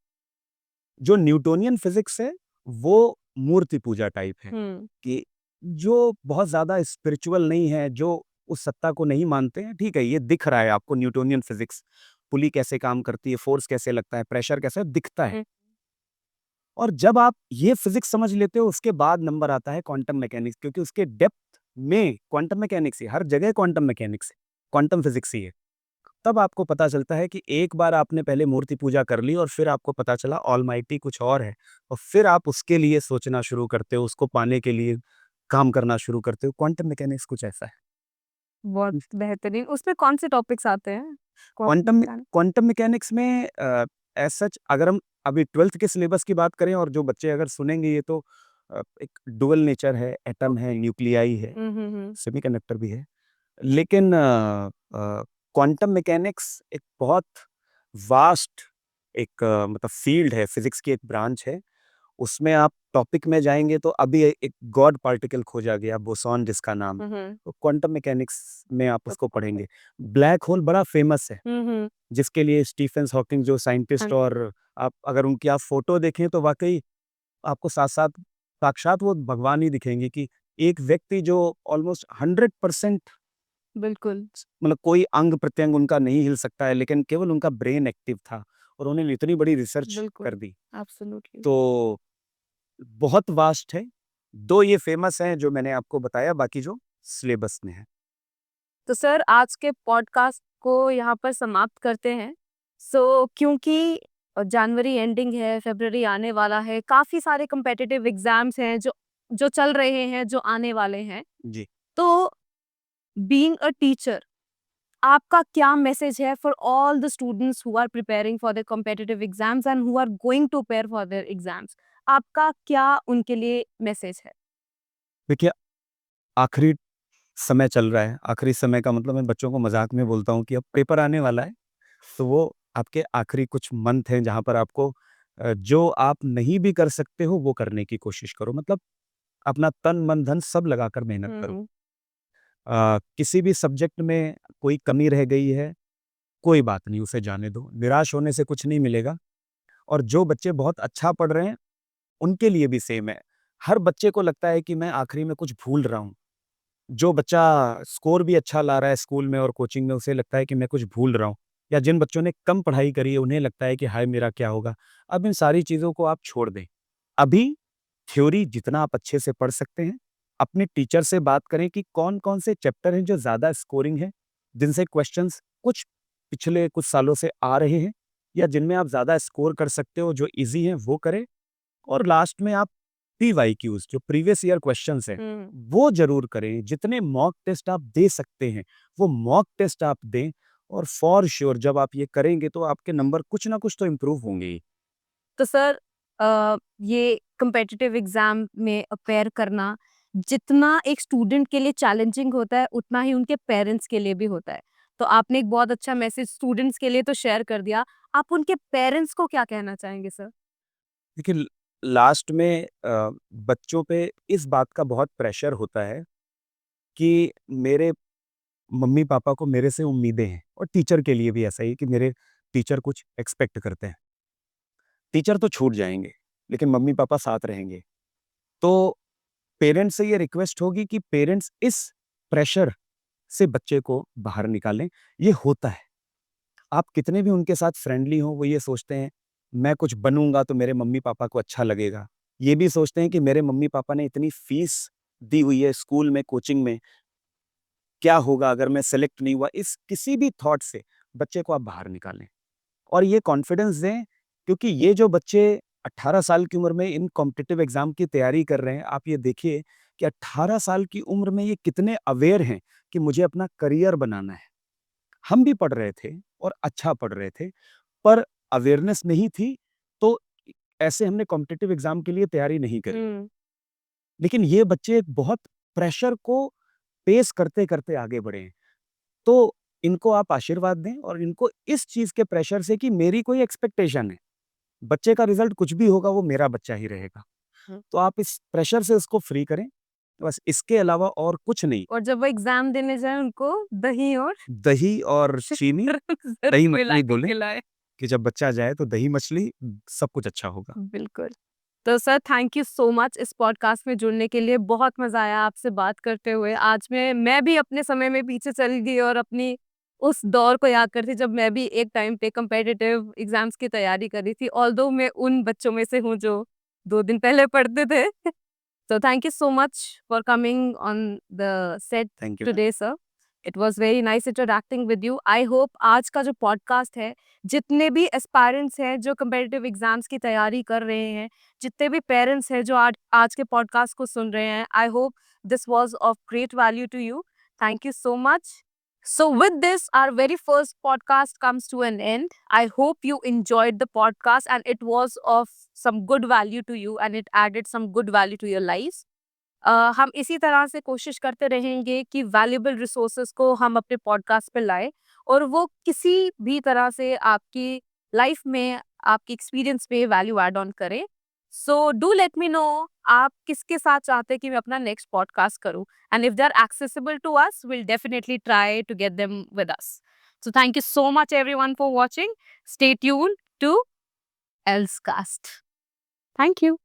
जो न्यूटोनियन फिज़िक्स है, वो मूर्ति पूजा टाइप है, हुँ। कि जो बहुत ज़्यादा स्पिरिचुअल नहीं है, जो उस सत्ता को नहीं मानते हैं, ठीक है, ये दिख रहा है आपको न्यूटोनियन फिज़िक्स, पुली कैसे काम करती है, फ़ोर्स कैसे लगता है, प्रेशर कैसे है, दिखता है। हुँ। और जब आप ये फिज़िक्स समझ लेते हो, उसके बाद नंबर आता है क्वांटम मैकेनिक्स, क्योंकि उसके डेप्थ में क्वांटम मैकेनिक्स ही, हर जगह क्वांटम मैकेनिक्स है, क्वांटम फिज़िक्स ही है। तब आपको पता चलता है कि एक बार आपने पहले मूर्ति पूजा कर ली और फिर आपको पता चला ऑलमाइटी कुछ और है, और फिर आप उसके लिए सोचना शुरू करते हो, उसको पाने के लिए काम करना शुरू करते हो। क्वांटम मैकेनिक्स कुछ ऐसा है। बहुत बेहतरीन। उसमें कौन से टॉपिक्स आते हैं? क्वांटम कौन-सा? क्वांटम मैकेनिक्स में एज़ सच अगर हम अभी 12th के सिलेबस की बात करें, और जो बच्चे अगर सुनेंगे ये, तो एक डुअल नेचर है, एटम है, न्यूक्लियाई है, हुँ, हुँ, हुँ। सेमीकंडक्टर भी है। लेकिन क्वांटम मैकेनिक्स एक बहुत वास्ट एक मतलब फ़ील्ड है, फ़िज़िक्स की एक ब्रांच है। उसमें आप टॉपिक में जाएँगे तो अभी एक गॉड पार्टिकल खोजा गया, बोसॉन जिसका नाम है। हुँ, हुँ। तो क्वांटम मैकेनिक्स में आप उसको ओके। पढ़ेंगे। ब्लैक होल बड़ा फ़ेमस है, हुँ, हुँ। जिसके लिए स्टीफन हॉकिंग जो हाँ साइंटिस्ट, जी। और आप अगर उनकी आप फ़ोटो देखें तो वाक़ई आपको साथ-साथ साक्षात वो भगवान ही दिखेंगे, कि एक व्यक्ति जो ऑलमोस्ट 100% बिल्कुल, मतलब कोई अंग-प्रत्यंग उनका नहीं हिल सकता है, लेकिन केवल उनका ब्रेन एक्टिव था और उन्होंने इतनी बड़ी रिसर्च कर बिल्कुल। दी। एब्सोल्युटली। तो बहुत वास्ट है। 2 ये फ़ेमस हैं जो मैंने आपको बताया, बाकी जो सिलेबस में है। तो सर आज के पॉडकास्ट को यहाँ पर समाप्त करते हैं। क्योंकि जनवरी एंडिंग है, फ़रवरी आने वाला है, काफ़ी सारे कॉम्पिटिटिव एग्ज़ाम्स हैं जो जो चल रहे हैं, जो आने वाले हैं। जी। तो बीइंग अ टीचर, आपका क्या मैसेज है for all the students who are preparing for the competitive exams and who are going to prepare for their exams? आपका क्या उनके लिए मैसेज है? देखिए, आखिरी समय चल रहा है। आखिरी समय का मतलब मैं बच्चों को मज़ाक में बोलता हूँ कि अब पेपर आने वाला है, तो वो आपके आखिरी कुछ मंथ हैं जहाँ पर आपको जो आप नहीं भी कर सकते हो, वो करने की कोशिश करो। मतलब अपना तन, मन, धन सब लगाकर मेहनत हुँ, करो। हुँ। किसी भी सब्जेक्ट में कोई कमी रह गई है, कोई बात नहीं, उसे जाने दो। निराश होने से कुछ नहीं मिलेगा। और जो बच्चे बहुत अच्छा पढ़ रहे हैं, उनके लिए भी सेम है। हर बच्चे को लगता है कि मैं आखिरी में कुछ भूल रहा हूँ। जो बच्चा स्कोर भी अच्छा ला रहा है स्कूल में और कोचिंग में, उसे लगता है कि मैं कुछ भूल रहा हूँ। या जिन बच्चों ने कम पढ़ाई करी है, उन्हें लगता है कि हाय मेरा क्या होगा? अब इन सारी चीज़ों को आप छोड़ दें। अभी थ्योरी जितना आप अच्छे से पढ़ सकते हैं, अपने टीचर से बात करें कि कौन-कौन से चैप्टर हैं जो ज़्यादा स्कोरिंग हैं, जिनसे क्वेश्चंस कुछ पिछले कुछ सालों से आ रहे हैं, या जिनमें आप ज़्यादा स्कोर कर सकते हो, जो ईज़ी हैं वो करें। और लास्ट में आप पीवाईक्यूज़ जो प्रीवियस ईयर क्वेश्चंस हैं, हुँ। वो ज़रूर करें। जितने मॉक टेस्ट आप दे सकते हैं, वो मॉक टेस्ट आप दें, और फॉर श्योर जब आप ये करेंगे तो आपके नंबर कुछ ना कुछ तो इम्प्रूव होंगे ही। तो सर ये कॉम्पिटिटिव एग्जाम में अपेयर करना जितना एक स्टूडेंट के लिए चैलेंजिंग होता है उतना ही उनके पेरेंट्स के लिए भी होता है। तो आपने एक बहुत अच्छा मैसेज स्टूडेंट्स के लिए तो शेयर कर दिया। आप उनके पेरेंट्स को क्या कहना चाहेंगे सर? देखिए, लास्ट में बच्चों पे इस बात का बहुत प्रेशर होता है कि मेरे मम्मी पापा को मेरे से उम्मीदें हैं, और टीचर के लिए भी ऐसा ही कि मेरे टीचर कुछ एक्सपेक्ट करते हैं। टीचर तो छूट जाएंगे, लेकिन मम्मी पापा साथ रहेंगे। तो पेरेंट्स से ये रिक्वेस्ट होगी कि पेरेंट्स इस प्रेशर से बच्चे को बाहर निकालें। ये होता है, आप कितने भी उनके साथ फ्रेंडली हो, वो ये सोचते हैं मैं कुछ बनूंगा तो मेरे मम्मी पापा को अच्छा लगेगा। ये भी सोचते हैं कि मेरे मम्मी पापा ने इतनी फीस दी हुई है स्कूल में, कोचिंग में, क्या होगा अगर मैं सेलेक्ट नहीं हुआ। इस किसी भी थॉट से बच्चे को आप बाहर निकालें और ये कॉन्फिडेंस दें, क्योंकि ये जो बच्चे 18 साल की उम्र में इन कॉम्पिटिटिव एग्जाम की तैयारी कर रहे हैं, आप ये देखिए कि 18 साल की उम्र में ये कितने अवेयर हैं कि मुझे अपना करियर बनाना है। हम भी पढ़ रहे थे और अच्छा पढ़ रहे थे, पर अवेयरनेस नहीं थी, तो ऐसे हमने कॉम्पिटिटिव एग्जाम के लिए तैयारी नहीं करी। लेकिन ये बच्चे बहुत प्रेशर को पेस करते-करते आगे बढ़े हैं। तो इनको आप आशीर्वाद दें और इनको इस चीज़ के प्रेशर से कि मेरी कोई एक्सपेक्टेशन है, बच्चे का रिज़ल्ट कुछ भी होगा वो मेरा बच्चा ही रहेगा। तो आप इस प्रेशर से उसको फ्री करें, बस इसके अलावा और कुछ नहीं। और जब वो एग्जाम देने जाए उनको दही और दही और चीनी, जरूर दही मिला मछली के बोलें खिलाए। कि जब बच्चा जाए तो दही मछली, सब कुछ अच्छा होगा। बिल्कुल। तो sir thank you so much इस पॉडकास्ट में जुड़ने के लिए। बहुत मजा आया आपसे बात करते हुए। आज मैं भी अपने समय में पीछे चली गई और अपनी उस दौर को याद करती जब मैं भी एक टाइम पे कम्पिटिटिव एग्जाम्स की तैयारी कर रही थी। ऑल्दो मैं उन बच्चों में से हूँ जो 2 दिन पहले पढ़ते थे। So thank you so much for coming on the set thank you. today, sir. It was very nice interacting with you. I hope आज का जो पॉडकास्ट है, जितने भी एस्पायरेंट्स हैं जो कम्पिटिटिव एग्जाम्स की तैयारी कर रहे हैं, जितने भी पेरेंट्स हैं जो आज आज के पॉडकास्ट को सुन रहे हैं, I hope this was of great value to you. Thank you so much. So with this, our very first podcast comes to an end. I hope you enjoyed the podcast and it was of some good value to you and it added some good value to your lives. हम इसी तरह से कोशिश करते रहेंगे कि valuable resources को हम अपने पॉडकास्ट पे लाएं और वो किसी भी तरह से आपकी लाइफ में, आपकी एक्सपीरियंस पे वैल्यू ऐड ऑन करें। So do let me know आप किसके साथ चाहते हैं कि मैं अपना नेक्स्ट पॉडकास्ट करूं, and if they are accessible to us will definitely try to get them with us. So thank you so much everyone for watching. Stay tuned to एल्सकास्ट। Thank you.